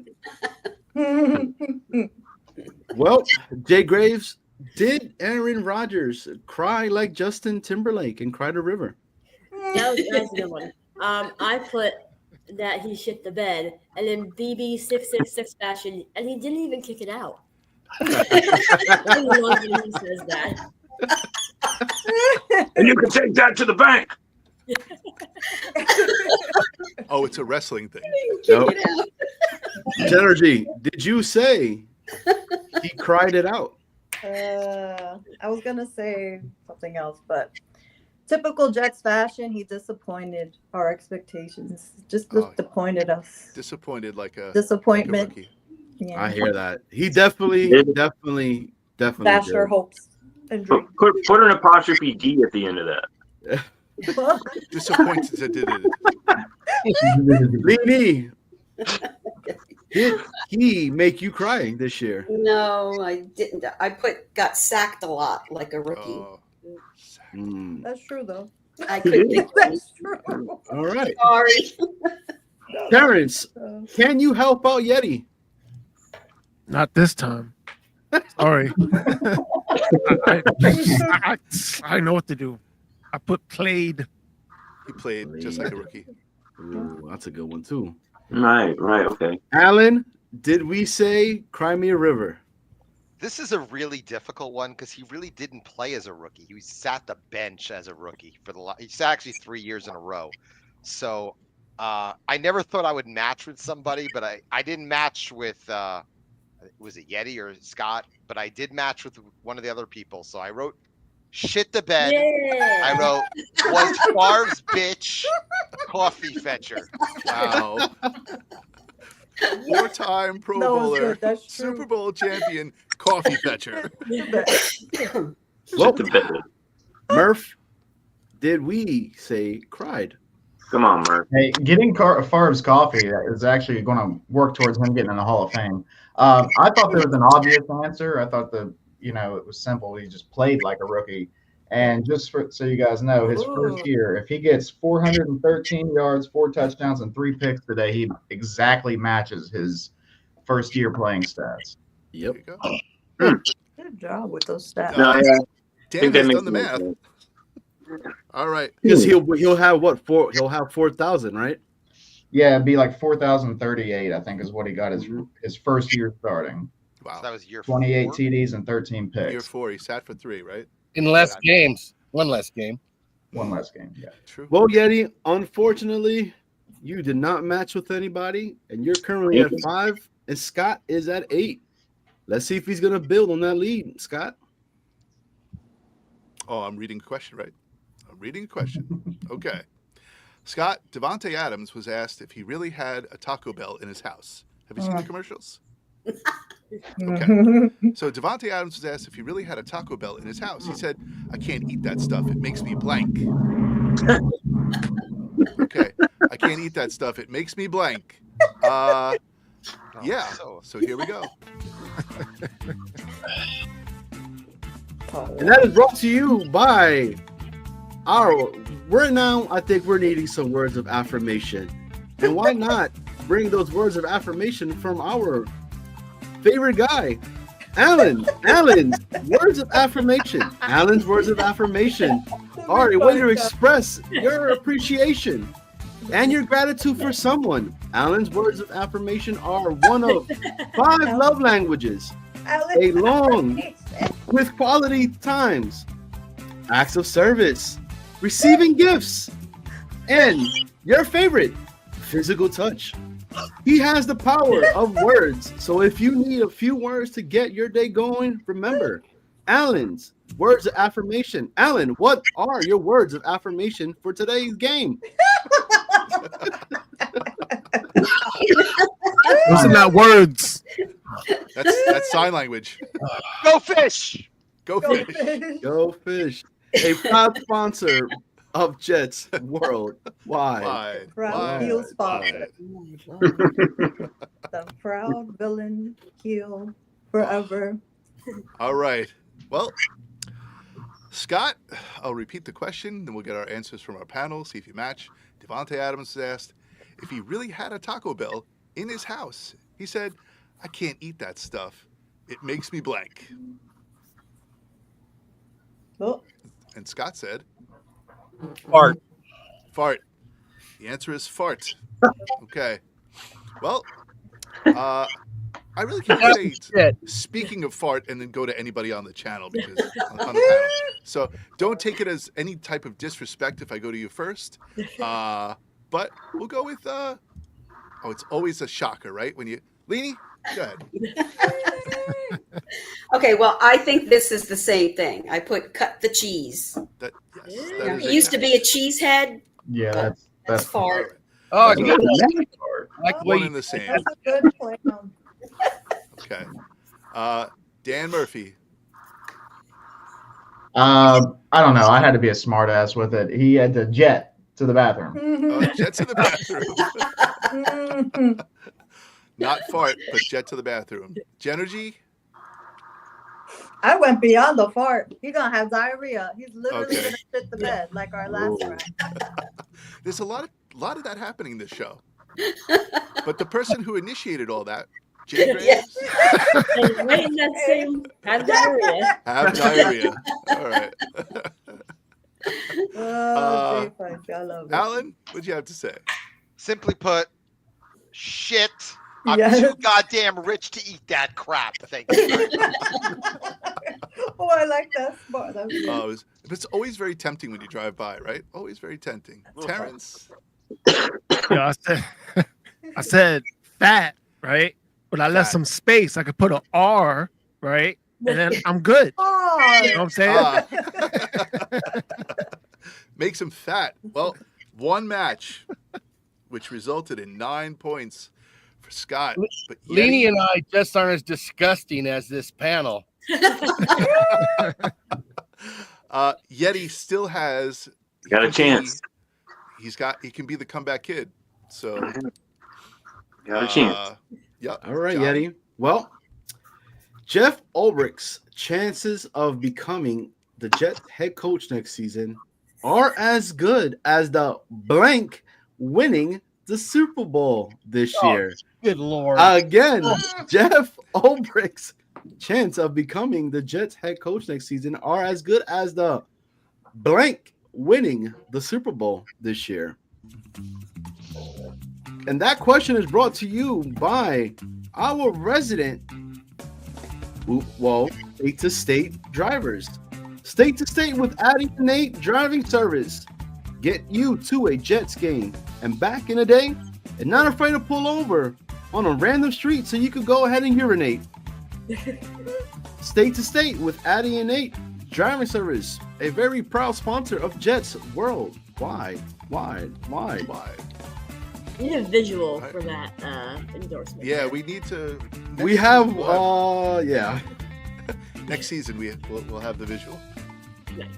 Well, Jay Graves, did Aaron Rodgers cry like Justin Timberlake and Cry the River? That's a good one. I put that he shit the bed, and then BB666 fashion, and he didn't even kick it out. I love when he says that. And you can take that to the bank. Oh, it's a wrestling thing. Nope. Genergy, did you say he cried it out? I was gonna say something else, but typical Jets fashion, he disappointed our expectations. Just disappointed us. Disappointed like a disappointment. Like a yeah. I hear that. He definitely dashed our hopes and dreams. Put an apostrophe D at the end of that. Disappointed that did it. Lini, did he make you cry this year? No, I didn't. I got sacked a lot like a rookie. That's true, though. I couldn't. That's true. All right. Sorry. Terrence, can you help out Yettie? Not this time. Sorry. I know what to do. I put played. He played just like a rookie. Ooh, that's a good one too. Right, okay. Alan, did we say Cry Me a River? This is a really difficult one because he really didn't play as a rookie. He sat the bench as a rookie he's actually 3 years in a row. So I never thought I would match with somebody, but I didn't match with was it Yettie or Scott? But I did match with one of the other people. So I wrote shit the bed. Yeah. I wrote was Favre's bitch coffee fetcher. Wow. 4-time Pro Bowler, Super Bowl champion, coffee fetcher. Well, Murph, did we say cried? Come on, Murph. Hey, getting Favre's coffee is actually going to work towards him getting in the Hall of Fame. I thought there was an obvious answer. I thought it was simple. He just played like a rookie. And just so you guys know, his first year, if he gets 413 yards, 4 touchdowns, and 3 picks today, he exactly matches his first year playing stats. Yep. Good job with those stats. No, Dan that has makes done the more math. sense. All right. Because he'll have what? He'll have 4,000, right? Yeah, it'd be like 4,038, I think, is what he got his first year starting. Wow. So that was year 28 4. TDs and 13 picks. Year 4, he sat for 3, right? In less games. One less game. One less game, yeah. True. Well, Yeti, unfortunately, you did not match with anybody, and you're currently at 5, and Scott is at 8. Let's see if he's going to build on that lead, Scott. Oh, I'm reading a question, right? I'm reading a question. Okay. Scott, Devontae Adams was asked if he really had a Taco Bell in his house. Have you seen the commercials? Okay. So Devontae Adams was asked if he really had a Taco Bell in his house. He said, I can't eat that stuff. It makes me blank. Okay. I can't eat that stuff. It makes me blank. Yeah. So here we go. And that is brought to you by I think we're needing some words of affirmation. And why not bring those words of affirmation from our favorite guy, Alan. Alan's words of affirmation. Alan's words of affirmation are a way to express your appreciation and your gratitude for someone. Alan's words of affirmation are one of 5 love languages, along with quality times, acts of service, receiving gifts, and your favorite, physical touch. He has the power of words. So if you need a few words to get your day going, remember Alan's words of affirmation. Alan, what are your words of affirmation for today's game? Those are not words. That's sign language. Go fish. Go fish. Go fish. A proud sponsor of Jets Worldwide. Proud heel sponsor. The proud villain heel forever. All right. Well, Scott, I'll repeat the question, then we'll get our answers from our panel, see if you match. Devontae Adams asked if he really had a Taco Bell in his house. He said, I can't eat that stuff. It makes me blank. Oh. And Scott said, Fart. Fart. The answer is fart. Okay. Well, I really can't say speaking of fart and then go to anybody on the channel because on the panel. So don't take it as any type of disrespect if I go to you first. But we'll go with it's always a shocker, right? When you Leanie, go ahead. Okay, well, I think this is the same thing. I put cut the cheese. That It used to be a cheese head. Yeah, that's fart. Oh, good. Like One and the same. That's a good plan. Okay. Dan Murphy. I don't know. I had to be a smart ass with it. He had to jet to the bathroom. Jet to the bathroom. Not fart, but jet to the bathroom. Genergy. I went beyond the fart. He's gonna have diarrhea. He's literally Okay. gonna shit the bed like our last round. There's a lot of that happening this show. But the person who initiated all that, Jay Graves, And right in that same have diarrhea. have diarrhea. All right. Oh, Jay Fife, I love it. Alan, what'd you have to say? Simply put, shit. I'm Yes. too goddamn rich to eat that crap. Thank you. Oh, I like that spot. That was good. It's always very tempting when you drive by, right? Always very tempting. Terrence. Yeah, I said fat, right? But I left some space. I could put an R, right? And then I'm good. Oh, You know what I'm saying? Makes him fat. Well, one match, which resulted in 9 points for Scott. But Leanie and I just aren't as disgusting as this panel. Yettie still has Got a chance. He can be the comeback kid. So Got a chance. Yep. All right, John. Yeti. Well, Jeff Ulbricht's chances of becoming the Jets head coach next season are as good as the blank winning the Super Bowl this year. Good Lord. Again, Jeff Ulbricht's chance of becoming the Jets head coach next season are as good as the blank winning the Super Bowl this year? And that question is brought to you by our resident, state-to-state drivers. State-to-state with Addie and Nate driving service. Get you to a Jets game and back in a day, and not afraid to pull over on a random street so you could go ahead and urinate. State-to-state with Addie and Nate driving service, a very proud sponsor of Jets worldwide. Wide. We need a visual for that endorsement. Yeah, we need to. We have, yeah. Next season, we'll have the visual. Nice.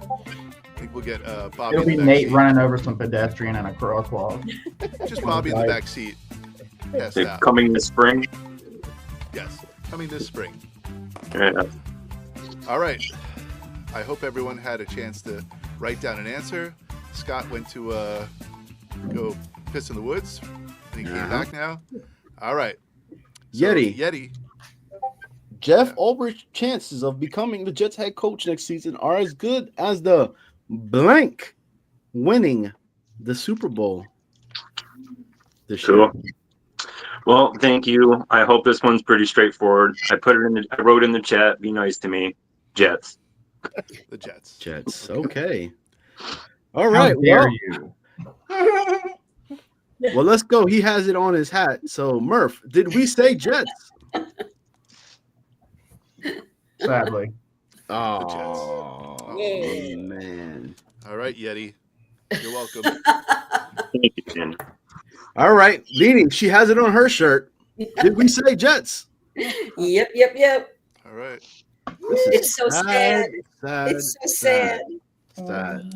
I think we'll get Bobby. It'll be in the Nate back seat. running over some pedestrian in a crosswalk. Just Bobby in the back seat. Yes, They're coming this spring. Yes, coming this spring. Yeah. All right. I hope everyone had a chance to write down an answer. Scott went to go piss in the woods, and he came back now. All right. So, Yettie. Jeff Ulbrich's chances of becoming the Jets head coach next season are as good as the blank winning the Super Bowl this year. Cool. Well, thank you. I hope this one's pretty straightforward. I wrote in the chat. Be nice to me, Jets. The Jets. Jets. Okay. All right. How dare you? Well, let's go. He has it on his hat. So, Murph, did we say Jets? Sadly. Oh, man. All right, Yettie. You're welcome. Thank you, Jen. All right. Leaning, she has it on her shirt. Did we say Jets? Yep. All right. It's so sad. Sad. It's so sad. Sad.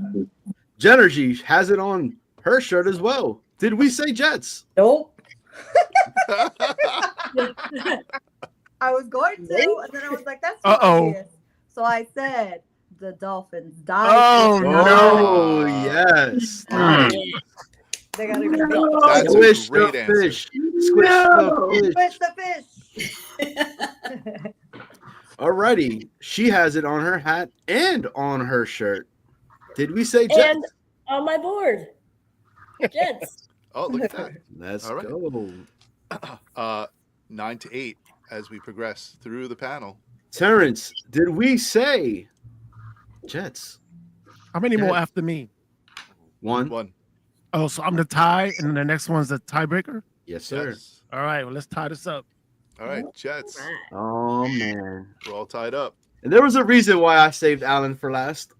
Genergy has it on her shirt as well. Did we say Jets? Nope. I was going to, and then I was like, that's obvious. So I said the Dolphins died. Oh, no. Yes. They got to That's Squish a great the answer. fish. Squish the fish. Fish the fish. Alrighty. She has it on her hat and on her shirt. Did we say Jets? And on my board, Jets. Oh, look at that. Let's All right. go. 9-8 as we progress through the panel. Terrence, did we say Jets? How many more after me? One. Oh, so I'm the tie, and then the next one's the tiebreaker? Yes, sir. Yes. All right, well, let's tie this up. All right, Jets. Oh, man. We're all tied up. And there was a reason why I saved Allen for last.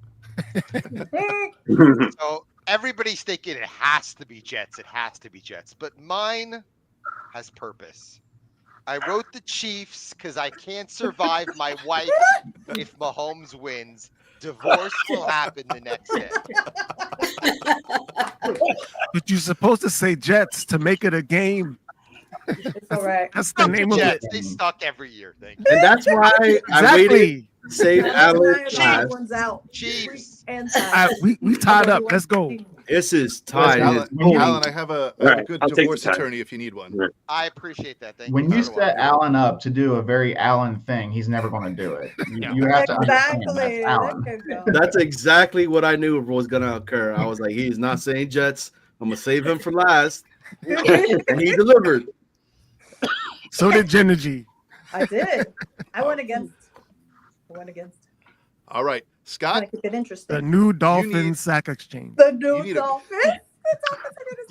So everybody's thinking it has to be Jets. It has to be Jets. But mine has purpose. I wrote the Chiefs because I can't survive my wife if Mahomes wins. Divorce will happen the next day. But you're supposed to say Jets to make it a game. It's all right. That's the name of Jets, it. they suck every year. Thank you. And that's why I waited to save Allen last. One's out. Chiefs. And We tied up. Let's go. This is tied. Alan, I have a right, good I'll take divorce the tie. attorney if you need one. I appreciate that. Thank When you. you By the way. set Alan up to do a very Alan thing, he's never going to do it. You have to understand Exactly. that's Alan. There you go. That's exactly what I knew was going to occur. I was like, he's not saying Jets. I'm going to save him for last. And he delivered. So did Genergy. I did. I went against. All right, Trying Scott. to keep it interesting. The new Dolphin sack exchange. The You new need a- Dolphins.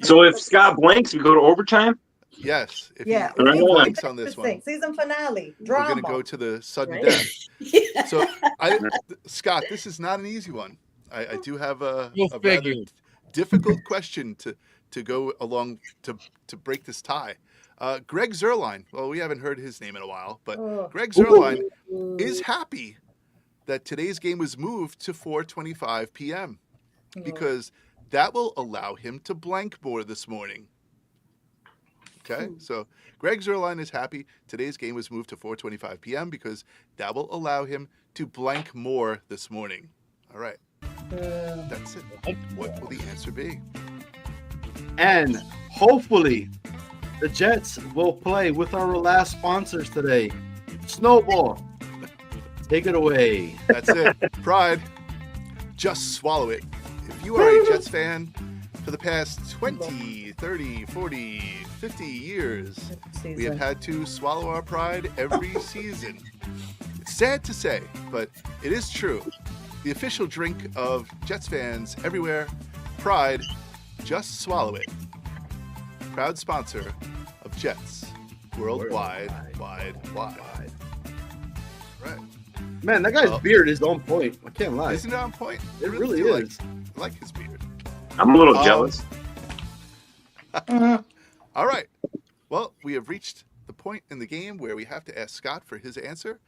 So if Scott blanks, we go to overtime. Yes. If Yeah. you All right. blanks on this one, Interesting. Season finale. we're Drama. going to go to the sudden Right. death. So, Scott, this is not an easy one. I do have a rather difficult question to go along to break this tie. Greg Zerline. Well, we haven't heard his name in a while, but Greg Zerline is happy that today's game was moved to 4:25 p.m. because that will allow him to blank more this morning. Okay, so Greg Zerline is happy today's game was moved to 4:25 p.m. because that will allow him to blank more this morning. All right, that's it. What will the answer be? And hopefully, the Jets will play with our last sponsors today. Snowball, take it away. That's it. Pride. Just swallow it. If you are a Jets fan for the past 20, 30, 40, 50 years, we have had to swallow our pride every season. It's sad to say, but it is true. The official drink of Jets fans everywhere, Pride. Just swallow it. Proud sponsor of Jets worldwide. Wide. Right. Man, that guy's beard is on point. I can't lie. Isn't it on point? It really do is. like his beard. I'm a little jealous. All right. Well, we have reached the point in the game where we have to ask Scott for his answer.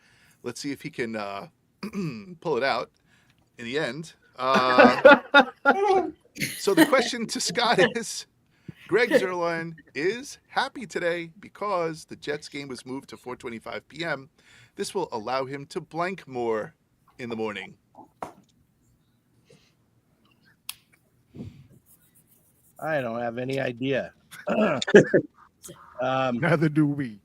Let's see if he can pull it out in the end. So the question to Scott is, Greg Zuerlein is happy today because the Jets game was moved to 4:25 p.m. This will allow him to blank more in the morning. I don't have any idea. Neither do we.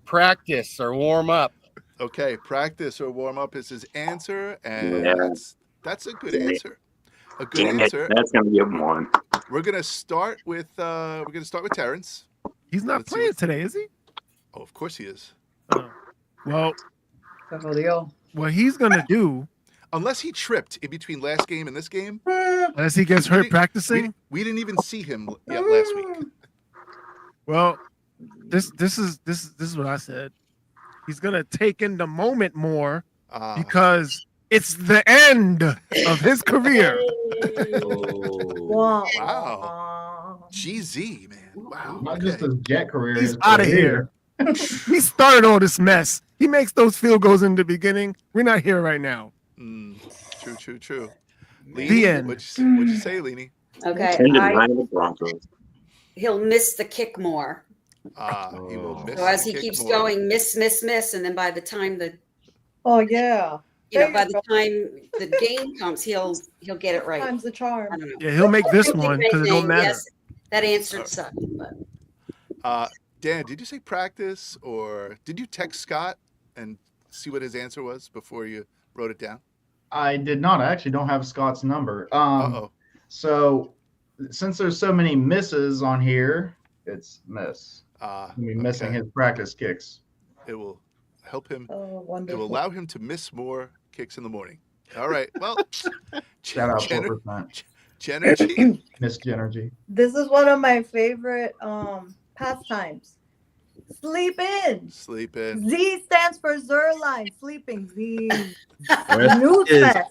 Practice or warm up. Okay, practice or warm up is his answer, and Yeah. that's a good answer. A good Damn it, answer. that's gonna be a one. We're gonna start with Terrence. He's not Let's see playing what- today, is he? Oh, of course he is. Well, what he's gonna do, Unless he tripped in between last game and this game. unless he gets hurt practicing. We didn't even see him yet last week. Well, this is what I said. He's gonna take in the moment more because it's the end of his career. Wow. GZ, man. Wow. Not just his Jet career. He's his out of career. here. He started all this mess. He makes those field goals in the beginning. We're not here right now. True. The Leanie, end. What'd you say, Leanie? Okay. He'll miss the kick more. He will miss. So as the he kick keeps more. going, miss, and then by the time by There the time the game comes, he'll get it right. Time's the charm. I don't know. Yeah, he'll make this one because it don't matter. Yes, that answer sucked, but Dan, did you say practice, or did you text Scott and see what his answer was before you wrote it down? I did not. I actually don't have Scott's number. Uh-oh. So since there's so many misses on here, it's miss. He'll be missing his practice kicks. It will help him. Oh, It will wonderful. allow him to miss more kicks in the morning. All right. Well, Shout out 4%. Genergy. Miss Genergy. This is one of my favorite pastimes. Sleep in. Sleep in. Z stands for Zerline. Sleeping. Z. Rest News is- fest.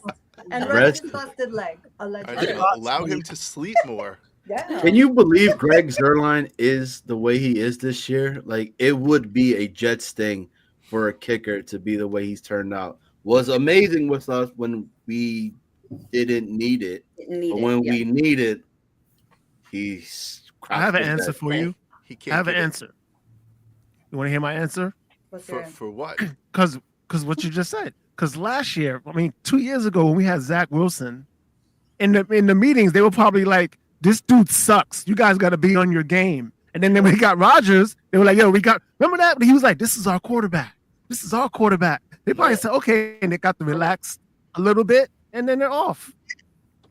And rest- rest is busted leg. All right, Allegedly. it'll allow him to sleep more. Yeah. Can you believe Greg Zuerlein is the way he is this year? Like, it would be a Jets thing for a kicker to be the way he's turned out. Was amazing with us when we didn't need it. But when we need it, he's. I have an answer for you. He I have an answer. You want to hear my answer? For what? Because what you just said. Because last year, 2 years ago, when we had Zach Wilson, in the meetings, they were probably like, "This dude sucks. You guys got to be on your game." And then when we got Rodgers, they were like, "Yo, we got." Remember that? But he was like, "This is our quarterback. This is our quarterback." They probably said, "Okay," and they got to relax a little bit, and then they're off.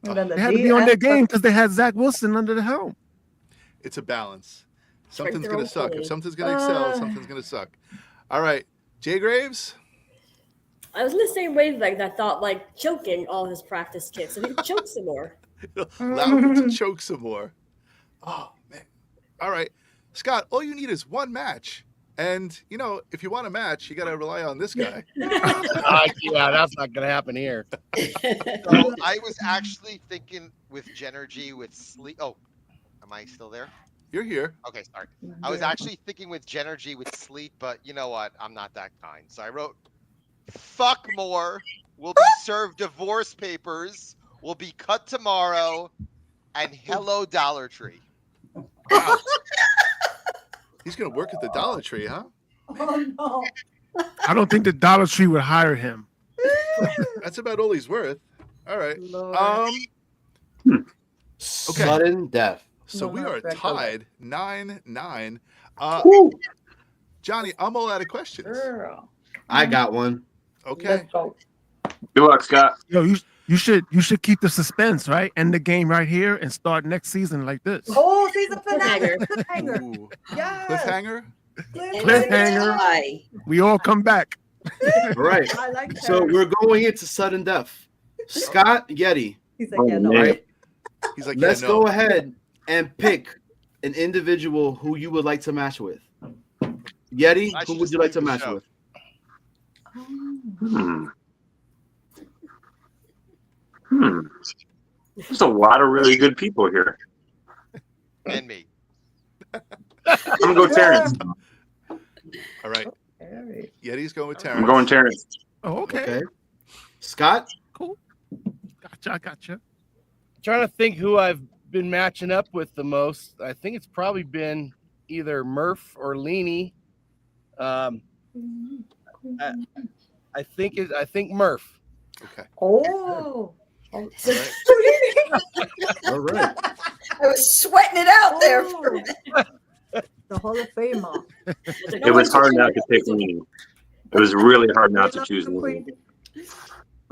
And then the They had to D be on their and- game because they had Zach Wilson under the helm. It's a balance. Something's their going own to suck. play. If something's going to excel, something's going to suck. All right. Jay Graves? I was in the same wavelength. I thought like choking all his practice kicks, so he could choke some more. Allow him to choke some more. Oh, man. All right. Scott, all you need is one match. And, if you want a match, you got to rely on this guy. Yeah, that's not going to happen here. So I was actually thinking with Genergy with sleep. Oh, am I still there? You're here. Okay, sorry. I was actually thinking with Genergy with sleep, but you know what? I'm not that kind. So I wrote, fuck more, will be served divorce papers, will be cut tomorrow, and hello Dollar Tree. Wow. He's going to work at the Dollar Tree, huh? Oh, no. I don't think the Dollar Tree would hire him. That's about all he's worth. All right. Sudden death. So No, we no, are Greg, tied 9-9. Johnny, I'm all out of questions. Girl. I got one. Okay. Let's go. Good luck, Scott. Yo, you should keep the suspense, right? End the game right here and start next season like this. Oh, season finale. Cliffhanger. Ooh. Yes. Cliffhanger? Cliffhanger. We all come back. All right. I like that. So we're going into sudden death. Scott, Yettie. He's like, yeah, no. Right? He's like, Let's yeah, no. go ahead and pick an individual who you would like to match with. Yettie, I who should would just you like leave to the match show. with? There's a lot of really good people here. And me. I'm gonna go Terrence. All right. Yettie's going with Terrence. I'm going Terrence. Oh, okay. Scott? Cool. Gotcha. Trying to think who I've been matching up with the most. I think it's probably been either Murph or Leanie. I think Murph. Okay. Oh. All right. I was sweating it out there for a minute. The Hall of Famer. It was hard not to pick Leanie. It was really hard not to choose Leanie.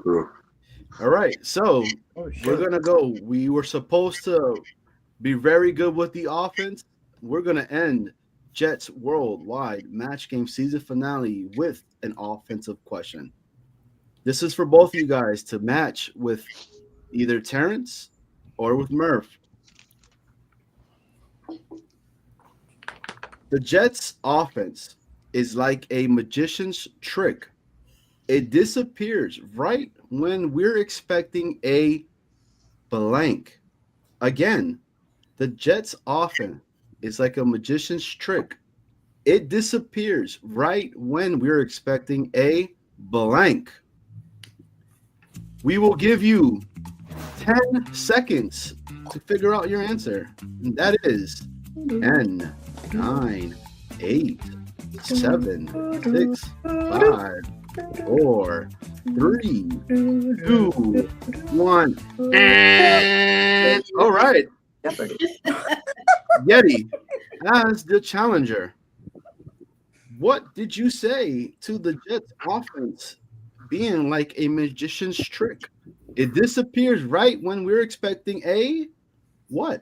All right. So we're going to go. We were supposed to be very good with the offense. We're going to end Jets Worldwide Match Game season finale with an offensive question. This is for both of you guys to match with either Terrence or with Murph. The Jets offense is like a magician's trick. It disappears right when we're expecting a blank. Again, the Jets offense is like a magician's trick. It disappears right when we're expecting a blank. We will give you 10 seconds to figure out your answer. And that is 10, 9, 8, 7, 6, 5, 4, 3, 2, 1. And all right. Yettie, as the challenger, what did you say to the Jets offense being like a magician's trick? It disappears right when we're expecting a what?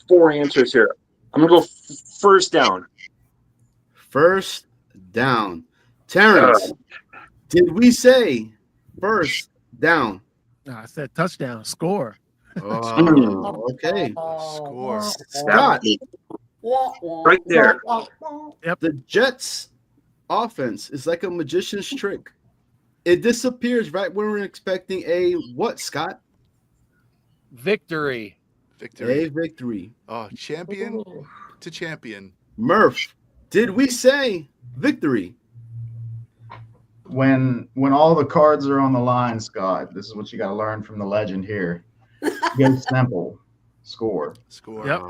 Four answers here. I'm gonna go first down. First down. Terrence, did we say first down? No, I said touchdown, score. Oh, okay. Score. Scott, right there. Yep. The Jets offense is like a magician's trick. It disappears right when we're expecting a what, Scott? Victory. A victory. Oh, champion to champion. Murph, did we say victory? When all the cards are on the line, Scott, this is what you got to learn from the legend here. Go simple. Score. Score. Yep.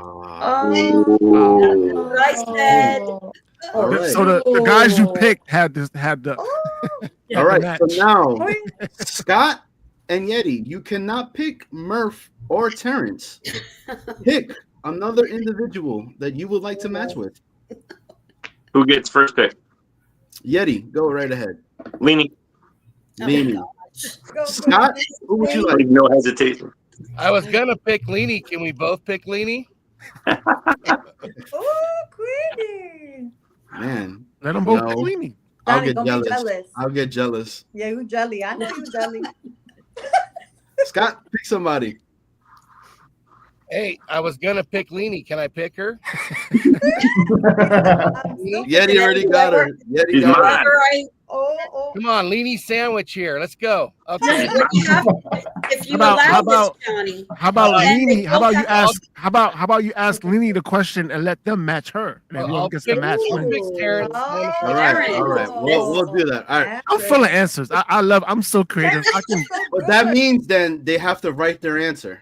I said. All right. So the guys you picked had the All right. match. So now, Scott and Yettie, you cannot pick Murph or Terrence. Pick another individual that you would like to match with. Who gets first pick? Yettie, go right ahead. Leanie. Leanie. Scott, who would you like? No hesitation. I was gonna pick Leanie. Can we both pick Leanie? Oh, Queenie. Man, Let them both no. pick Leanie. I'll Johnny, get don't be jealous. jealous. I'll get jealous. Yeah, you jelly. I know you jelly. Scott, pick somebody. Hey, I was gonna pick Leanie. Can I pick her? Yettie already got her. Yettie got her. Right. Come on, Leanie sandwich here. Let's go. Okay. If you How allow about- this, Johnny. How about then Leanie? they How about both you have- ask? How about you ask Leanie the question and let them match her? And I'll whoever gets the pick- match I'll wins. pick Terrence. All right. We'll do that. All right. I'm full of answers. I'm so creative. I can. But that means then they have to write their answer.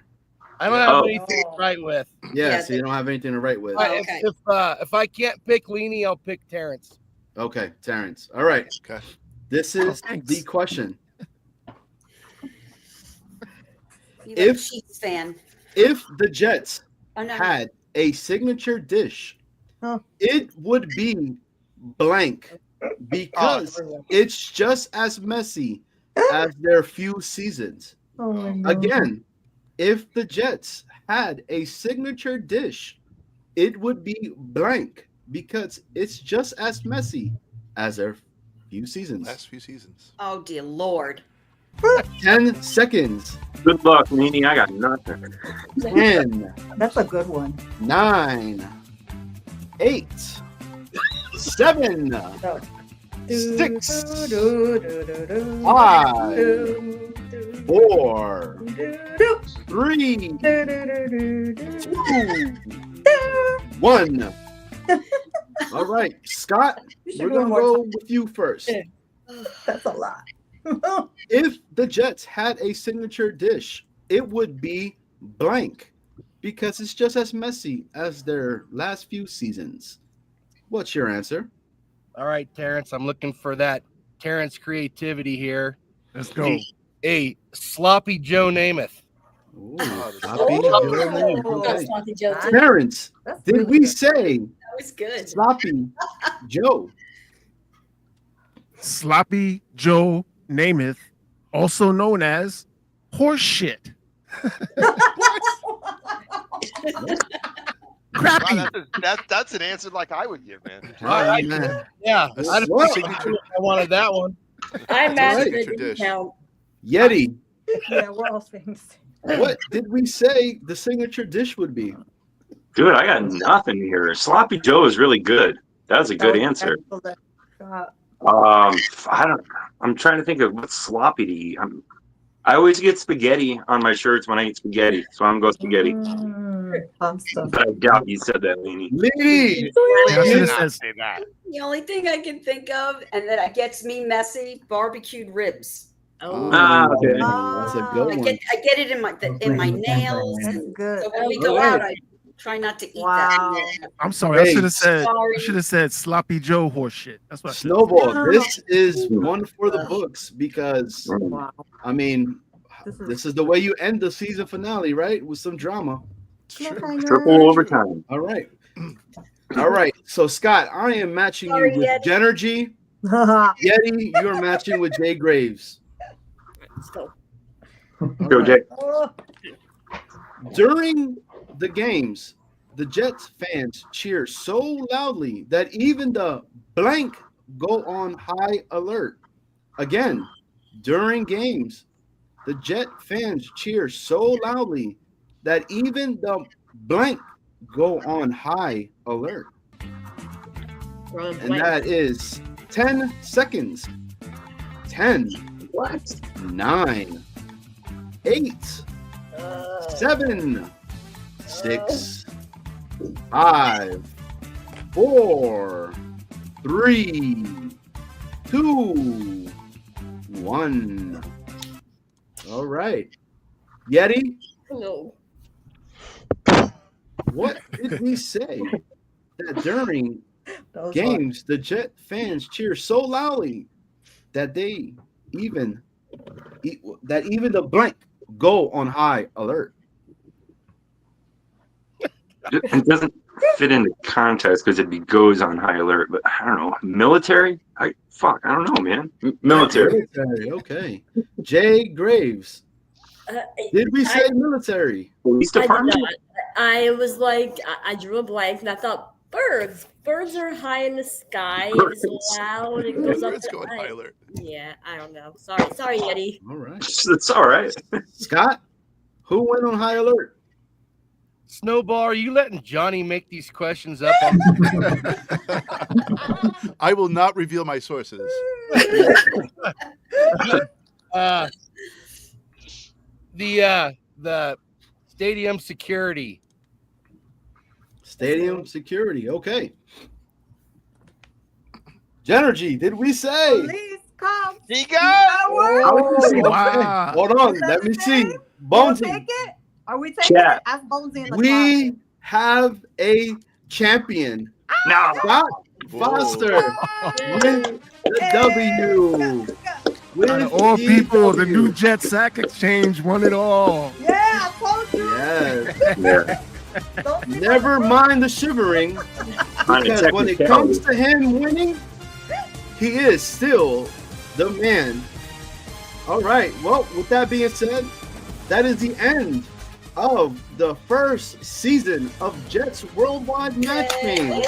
I don't have anything to write with. Yeah, so you don't have anything to write with. If I can't pick Leanie, I'll pick Terrence. Okay, Terrence. All right. Okay. This is the question. You If- a Chiefs fan. If the Jets Oh, no. had a signature dish, Oh. it would be blank because it's just as messy as their few seasons. Oh my God. Again, if the Jets had a signature dish, it would be blank because it's just as messy as their few seasons. Last few seasons. Oh dear Lord. 10 seconds. Good luck, Meanie. I got nothing. 10, That's a good one. 9, 8, 7, 6, 5, 4, 3, 2, 1. All right, Scott, we're going to go with you first. That's a lot. If the Jets had a signature dish, it would be blank because it's just as messy as their last few seasons. What's your answer? All right, Terrence, I'm looking for that Terrence creativity here. Let's go. A sloppy Joe Namath. Ooh, Oh, sloppy Joe Namath. That's Okay. Sloppy Joe too. Terrence, That's did really we good. say That was good. sloppy Joe? Sloppy Joe Namath, also known as horseshit. Crappy. Wow, that's an answer like I would give, man. Yeah, That's I signature. wanted that one. I matched right. it. Didn't count. Yeti, Yeah, we're all saying the same. what did we say the signature dish would be? Dude, I got nothing here. Sloppy Joe is really good. That was a good answer. Excellent. I'm trying to think of what's sloppy to eat. I always get spaghetti on my shirts when I eat spaghetti, so I'm going to go spaghetti. Fun stuff. But I doubt you said that, Leanie. Lee, Yeah, I should have Not said say that. The only thing I can think of, and that gets me messy, barbecued ribs. Oh, Okay. That's a good I one. get it in my nails. That's and good. So when we All go right. out, I try not to eat Wow. that. I'm sorry. I Hey, should have said. sorry. I should have said sloppy Joe horseshit. That's what. I should've Snowball, No. this is one for the books because Wow. I mean, This is this is the way you end the season finale, right? With some drama. Triple overtime. All right. All right. So Scott, I am matching Sorry, you with Yeti. Genergy. Yeti, you're matching with Jay Graves. let's go. All Go, right. Jay. During the games, the Jets fans cheer so loudly that even the blank go on high alert. Again, during games, the Jet fans cheer so loudly that even the blank go on high alert. Run And blank. that is 10 seconds. 10, What? 9, 8, 7, 6, 5, 4, 3, 2, 1. All right. Yeti, No. what did we say that during Those games the Jet fans cheer so loudly that they even the blank go on high alert? It doesn't fit into context because it goes on high alert, but I don't know. Military? I don't know, man. Military. Military, okay. Jay Graves, did we say military? Police I did department? not. I was like, I drew a blank and I thought, birds. Birds are high in the sky. It's Birds. loud. It goes up. Birds at go on night. high alert. Yeah, I don't know. Sorry, Yeti. All right. It's all right. Scott, who went on high alert? Snowball, are you letting Johnny make these questions up? I will not reveal my sources. The stadium security. Stadium security, okay. Genergy, did we say? Police come. He got Oh, okay. Wow. Hold on, let me see. We'll Bonesy, take it. Are we taking Chat. it? Ask Bonesy in the we have a champion. No. Scott Foster with the W. Out of all people, the new Jet Sack Exchange won it all. Yeah, I told you. Yes. Yeah. Never mind the shivering, because when it comes to him winning, he is still the man. All right. Well, with that being said, that is the end of the first season of Jets Worldwide Match Game.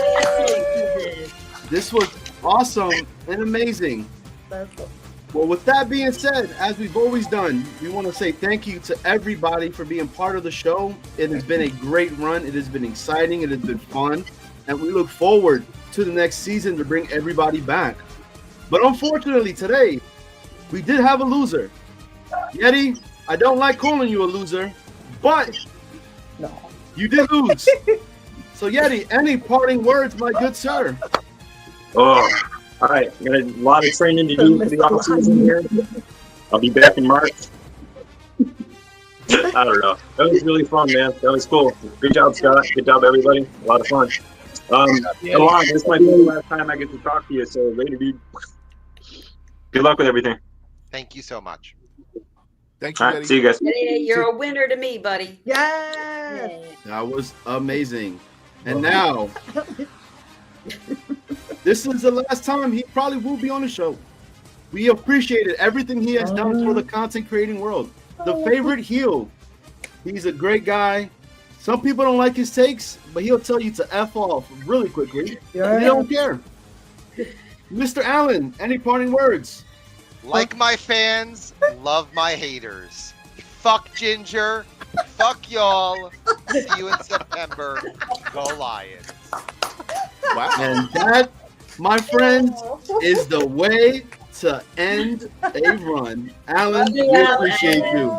This was awesome and amazing. Well, with that being said, as we've always done, we want to say thank you to everybody for being part of the show. It has been a great run. It has been exciting. It has been fun. And we look forward to the next season to bring everybody back. But unfortunately, today, we did have a loser. Yettie, I don't like calling you a loser, but you did lose. So, Yettie, any parting words, my good sir? Oh, all right. I got a lot of training to do for the off season here. I'll be back in March. I don't know. That was really fun, man. That was cool. Good job, Scott. Good job, everybody. A lot of fun. Alon, this might be the last time I get to talk to you, so later, dude. Good luck with everything. Thank you so much. Thanks, All right, see you guys. Hey, you're a winner to me, buddy. Yes. That was amazing. And now, this is the last time he probably will be on the show. We appreciated everything he has done for the content creating world. The favorite heel. He's a great guy. Some people don't like his takes, but he'll tell you to F off really quickly. Yeah. He don't care. Mr. Allen, any parting words? Like my fans, love my haters. Fuck Ginger. Fuck y'all. See you in September. Go Lions. Wow. And that, my friends, is the way to end a run. Alan, we appreciate you.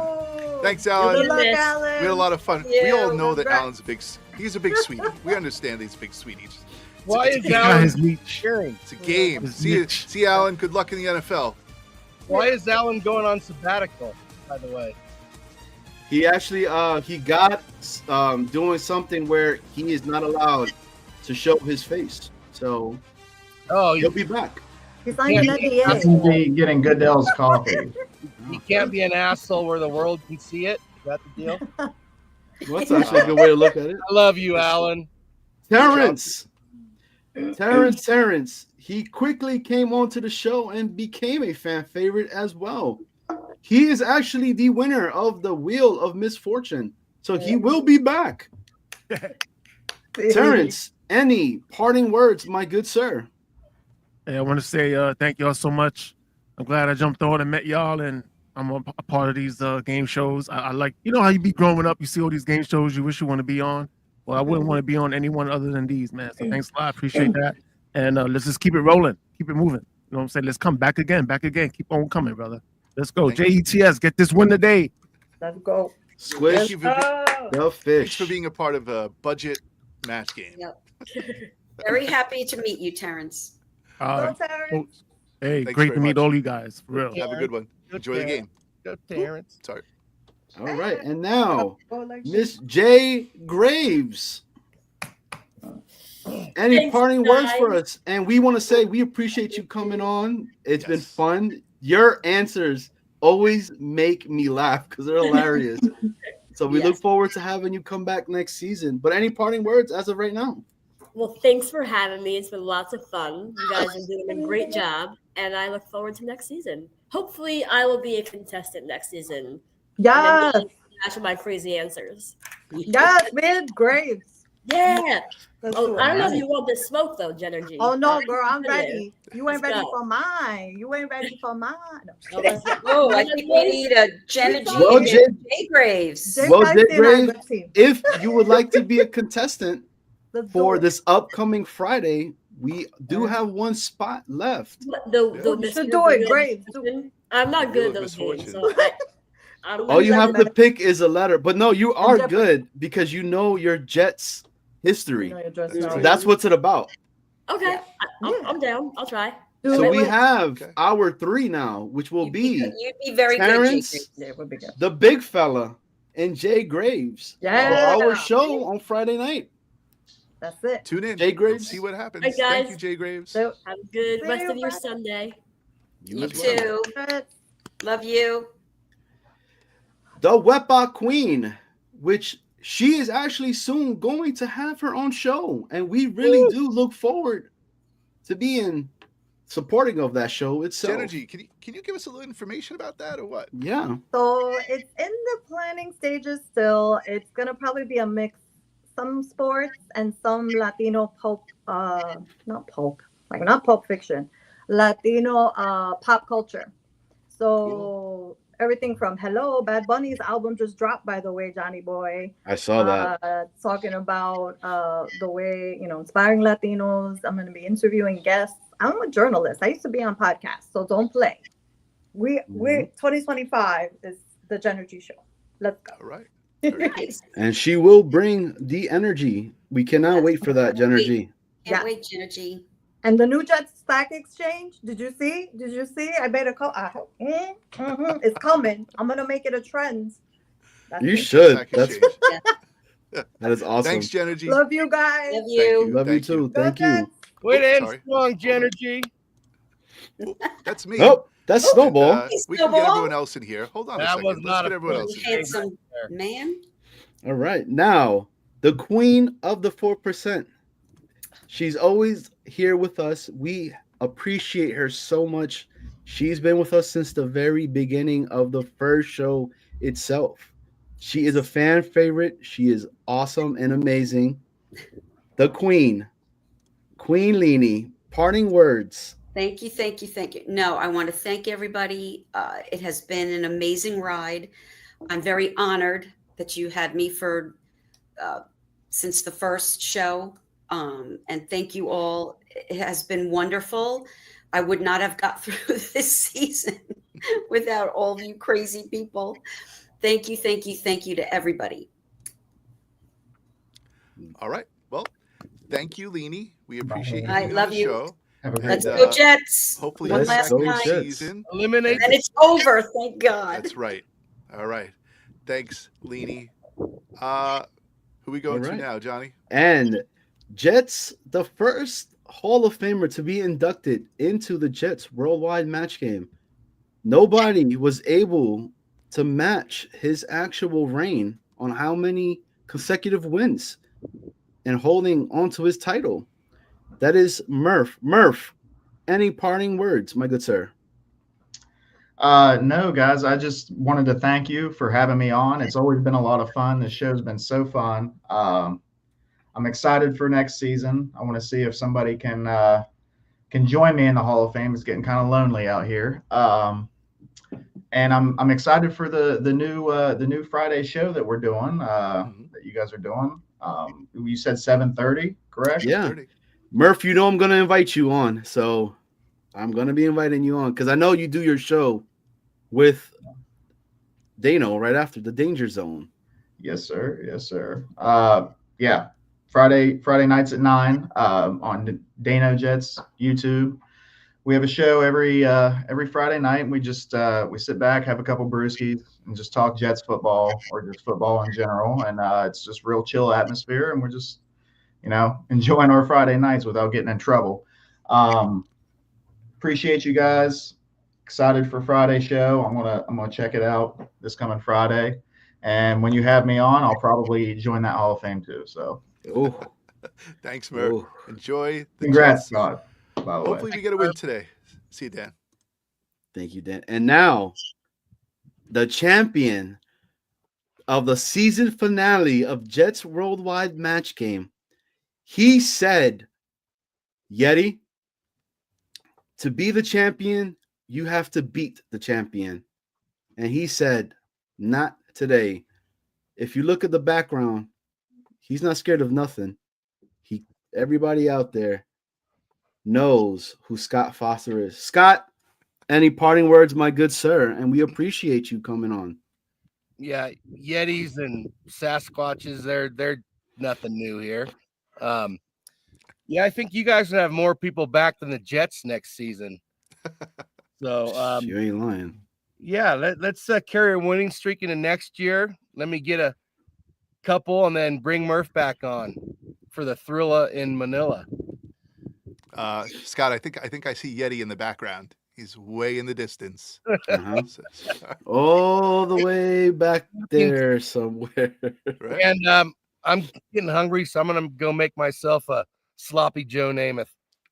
Thanks, Alan. Good luck, Alan. We had a lot of fun. We all know that Alan's he's a big sweetie. We understand he's a big sweetie. Why is Got Alan his meat. cheering? It's a game. His See, niche. see, Alan. Good luck in the NFL. Why is Alan going on sabbatical, by the way? He actually he got doing something where he is not allowed to show his face. So he'll be back. He's signed an NDA. That's me getting Goodell's coffee. He can't be an asshole where the world can see it. Is that the deal? Well, that's actually a good way to look at it. I love you, Alan. Terrence, he quickly came onto the show and became a fan favorite as well. He is actually the winner of the Wheel of Misfortune, so he will be back. Terrence, any parting words, my good sir? Hey, I want to say thank y'all so much. I'm glad I jumped on and met y'all, and I'm a part of these game shows. I like, you know how you be growing up, you see all these game shows you wish you want to be on. Well, I wouldn't want to be on anyone other than these, man. So thanks a lot. I appreciate that. And let's just keep it rolling. Keep it moving. You know what I'm saying? Let's come back again. Keep on coming, brother. Let's go. JETS, get this win today. Let's go. Squish Thank you for the fish. Thanks for being a part of a budget match game. Yep. Very happy to meet you, Terrence. Go, Terrence. Hey, Thanks great very to meet much. all you guys. For real. Have a good one. Enjoy the game. Go, Terrence. Sorry. All right, and now Go like Miss J Graves. Any Thanks, parting words guys. for us? And we want to say we appreciate you coming on. It's been fun. Your answers always make me laugh because they're hilarious. So we look forward to having you come back next season. But any parting words as of right now? Well, thanks for having me. It's been lots of fun. You guys are doing a great job, and I look forward to next season. Hopefully, I will be a contestant next season. Yes. After my crazy answers. Yes, man. Graves. Yeah. Let's Oh, do it. I don't know if you want the smoke though, Jennergy. Oh no, girl, I'm ready. You ain't Let's ready go. for mine. You ain't ready for mine. No, Oh, let's go. Oh, I think we need a Jenna G Well, and Jay- Jay Graves. Jay Well, Graves Jay and I Graves, good team. if you would like to be a contestant Let's for do it. this upcoming Friday, we do have one spot left. You should do it, Graves. I'm not good at Wheel of those games, Misfortune. so I'm All you have to better. pick is a letter. But no, you are different. good because you know your Jets history. You know your dress So now. that's what's it about. Okay, I'm down. I'll try. Do So it. we have our 3 now, which will be You'd be very good, Jay Terrence, Graves. Yeah, we'll be good. the big fella, and Jay Graves Yeah. for our show on Friday night. That's it. Tune in. Jay Graves. See what happens. Hey, Thank guys. you, Jay Graves. So, Have a good See rest you of your Friday. Sunday. You as well. too. Love you. The Wepa Queen, which she is actually soon going to have her own show, and we really do look forward to being supporting of that show itself. Genergy, can you give us a little information about that or what? Yeah. So it's in the planning stages still. It's gonna probably be a mix, some sports and some Latino not pulp fiction, Latino pop culture. So everything from Hello, Bad Bunny's album just dropped, by the way, Johnny Boy. I saw that. Talking about the way, inspiring Latinos. I'm going to be interviewing guests. I'm a journalist. I used to be on podcasts, so don't play. We 2025 is the Genergy Show. Let's go. All right. And she will bring the energy. We cannot wait for that, Genergy. Can't wait, Genergy. And the new Jets Stock Exchange, did you see? I made a call. It's coming. I'm going to make it a trend. You should. That is awesome. Thanks, Genergy. Love you guys. Love you. Love you too. Thank you. Way to end strong, Genergy. That's me. Oh, that's Snowball. And, we can get everyone else in here. Hold on a second. Let's get everyone else in here. Handsome man. All right. Now, the queen of the 4%. She's always here with us. We appreciate her so much. She's been with us since the very beginning of the first show itself. She is a fan favorite. She is awesome and amazing. The Queen Leanie, parting words. Thank you. No, I want to thank everybody. It has been an amazing ride. I'm very honored that you had me for since the first show. And thank you all. It has been wonderful. I would not have got through this season without all of you crazy people. Thank you to everybody. All right. Well, thank you, Leanie. We appreciate you. I being love on the you. show. Let's go Jets. Hopefully, one this last next time. season. Eliminate. And it's over. Thank God. That's right. All right. Thanks, Leanie. Who we going to now, Johnny? And Jets, the first Hall of Famer to be inducted into the Jets Worldwide Match Game. Nobody was able to match his actual reign on how many consecutive wins and holding onto his title. That is Murph. Murph, any parting words, my good sir? No, guys, I just wanted to thank you for having me on. It's always been a lot of fun. This show's been so fun. I'm excited for next season. I want to see if somebody can join me in the Hall of Fame. It's getting kind of lonely out here. And I'm excited for the new Friday show that we're doing, that you guys are doing. You said 7:30, correct? Yeah. 7:30. Murph, you know I'm going to invite you on. So I'm going to be inviting you on because I know you do your show with Dano right after the Danger Zone. Yes, sir. Yes, sir. Yeah. Friday nights at 9 on Dano Jets YouTube. We have a show every Friday night, and we just we sit back, have a couple brewskis, and just talk Jets football or just football in general. And it's just real chill atmosphere, and we're just enjoying our Friday nights without getting in trouble. Appreciate you guys. Excited for Friday show. I'm gonna check it out this coming Friday, and when you have me on, I'll probably join that Hall of Fame too. So, thanks, Murph. Enjoy. The Congrats, Jets. God. Hopefully we get a win today. See you, Dan. Thank you, Dan. And now, the champion of the season finale of Jets Worldwide Match Game. He said, Yettie, to be the champion, you have to beat the champion. And he said, not today. If you look at the background, he's not scared of nothing. Everybody out there knows who Scott Foster is. Scott, any parting words, my good sir? And we appreciate you coming on. Yeah, Yetis and Sasquatches, they're nothing new here. Yeah, I think you guys will have more people back than the Jets next season. So you ain't lying. Yeah, let's carry a winning streak into next year. Let me get a couple and then bring Murph back on for the Thrilla in Manila. Scott, I think I see Yettie in the background. He's way in the distance. Uh-huh. All the way back there somewhere. Right? And I'm getting hungry, so I'm gonna go make myself a sloppy Joe Namath.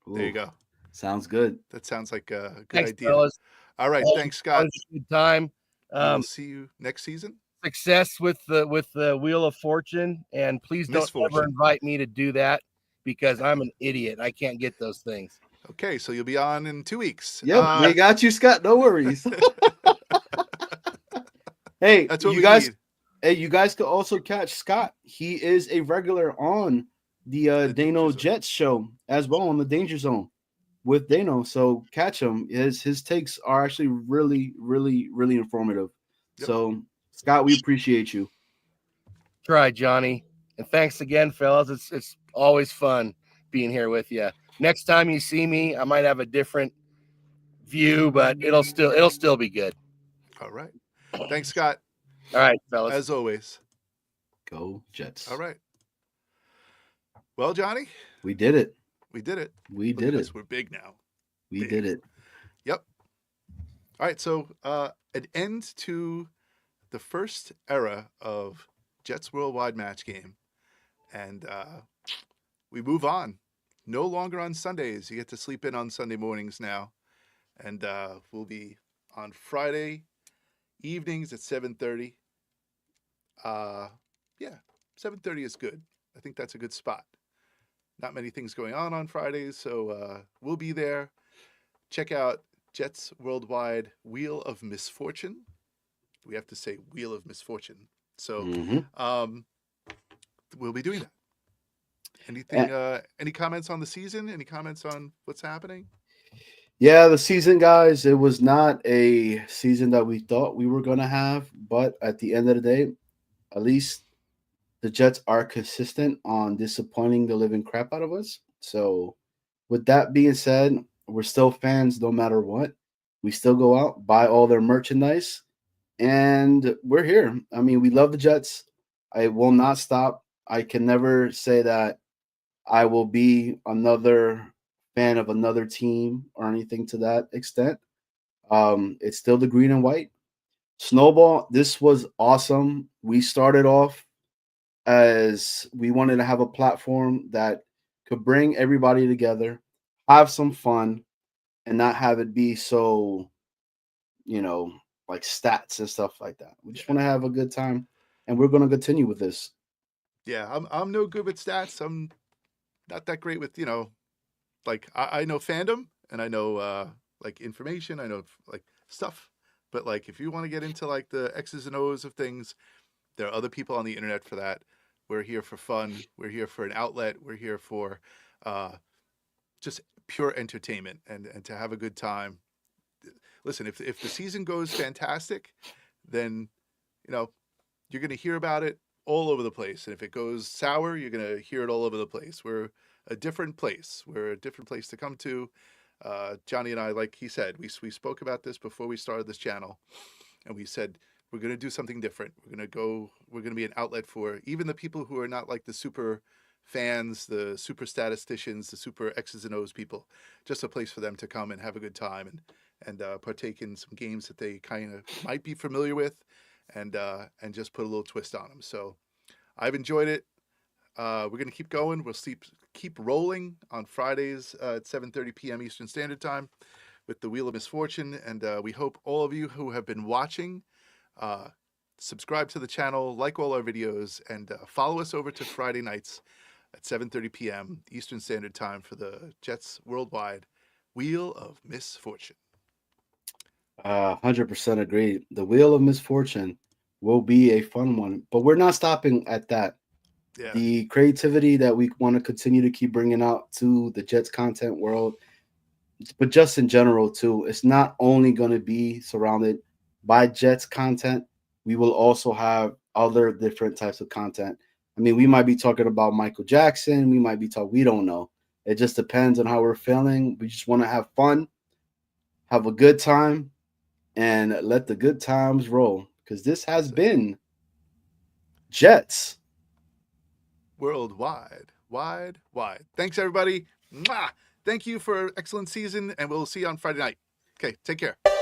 There you go. Sounds good. That sounds like a good Thanks, idea. fellas. All right, thanks, Scott. Always a good time. We'll see you next season. Success with the Wheel of Fortune, and please don't ever Misfortune. invite me to do that because I'm an idiot. I can't get those things. Okay, so you'll be on in 2 weeks. Yep, we got you, Scott. No worries. Hey, That's what you we guys. need. Hey, you guys could also catch Scott. He is a regular on the Dano Jets show as well on the Danger Zone with Dano. So catch him. His takes are actually really, really, really informative. Yep. So Scott, we appreciate you. Try, Johnny, and thanks again, fellas. It's always fun being here with you. Next time you see me, I might have a different view, but it'll still be good. All right. Thanks, Scott. All right, fellas. As always. Go Jets. All right. Well, Johnny, We did it. we did it. We Look did at it. us. We're big now. We did it. Yep. All right. So an end to the first era of Jets Worldwide Match Game. And we move on. No longer on Sundays. You get to sleep in on Sunday mornings now. And we'll be on Friday evenings at 7:30. Yeah, 7:30 is good. I think that's a good spot. Not many things going on Fridays, so we'll be there. Check out Jets Worldwide Wheel of Misfortune. We have to say Wheel of Misfortune. So we'll be doing that. Anything? Any comments on the season? Any comments on what's happening? Yeah, the season, guys, it was not a season that we thought we were going to have. But at the end of the day, at least the Jets are consistent on disappointing the living crap out of us. So with that being said, we're still fans no matter what. We still go out, buy all their merchandise, and we're here. I mean, we love the Jets. I will not stop. I can never say that I will be another fan of another team or anything to that extent. It's still the green and white. Snowball, this was awesome. We started off as we wanted to have a platform that could bring everybody together, have some fun, and not have it be so, like stats and stuff like that. We just want to have a good time, and we're going to continue with this. Yeah, I'm no good with stats. I'm not that great with, like I know fandom and I know like information. I know like stuff, but like if you want to get into like the X's and O's of things, there are other people on the internet for that. We're here for fun. We're here for an outlet. We're here for just pure entertainment and to have a good time. Listen, if the season goes fantastic, then you're going to hear about it all over the place. And if it goes sour, you're going to hear it all over the place. We're a different place. We're a different place to come to. Johnny and I, like he said, we spoke about this before we started this channel, and we said we're going to do something different. We're going to be an outlet for even the people who are not like the super fans, the super statisticians, the super X's and O's people. Just a place for them to come and have a good time and partake in some games that they kind of might be familiar with, and just put a little twist on them. So I've enjoyed it. We're going to keep going. We'll keep rolling on Fridays at 7:30 p.m. Eastern Standard Time with the Wheel of Misfortune. And we hope all of you who have been watching subscribe to the channel, like all our videos, and follow us over to Friday nights at 7:30 p.m. Eastern Standard Time for the Jets Worldwide Wheel of Misfortune. 100% agree. The Wheel of Misfortune will be a fun one, but we're not stopping at that. Yeah. The creativity that we want to continue to keep bringing out to the Jets content world, but just in general too, it's not only going to be surrounded by Jets content. We will also have other different types of content. I mean, we might be talking about Michael Jackson. We don't know. It just depends on how we're feeling. We just want to have fun, have a good time, and let the good times roll. Because this has been Jets Worldwide. Wide. Thanks, everybody. Mwah! Thank you for an excellent season, and we'll see you on Friday night. Okay, take care.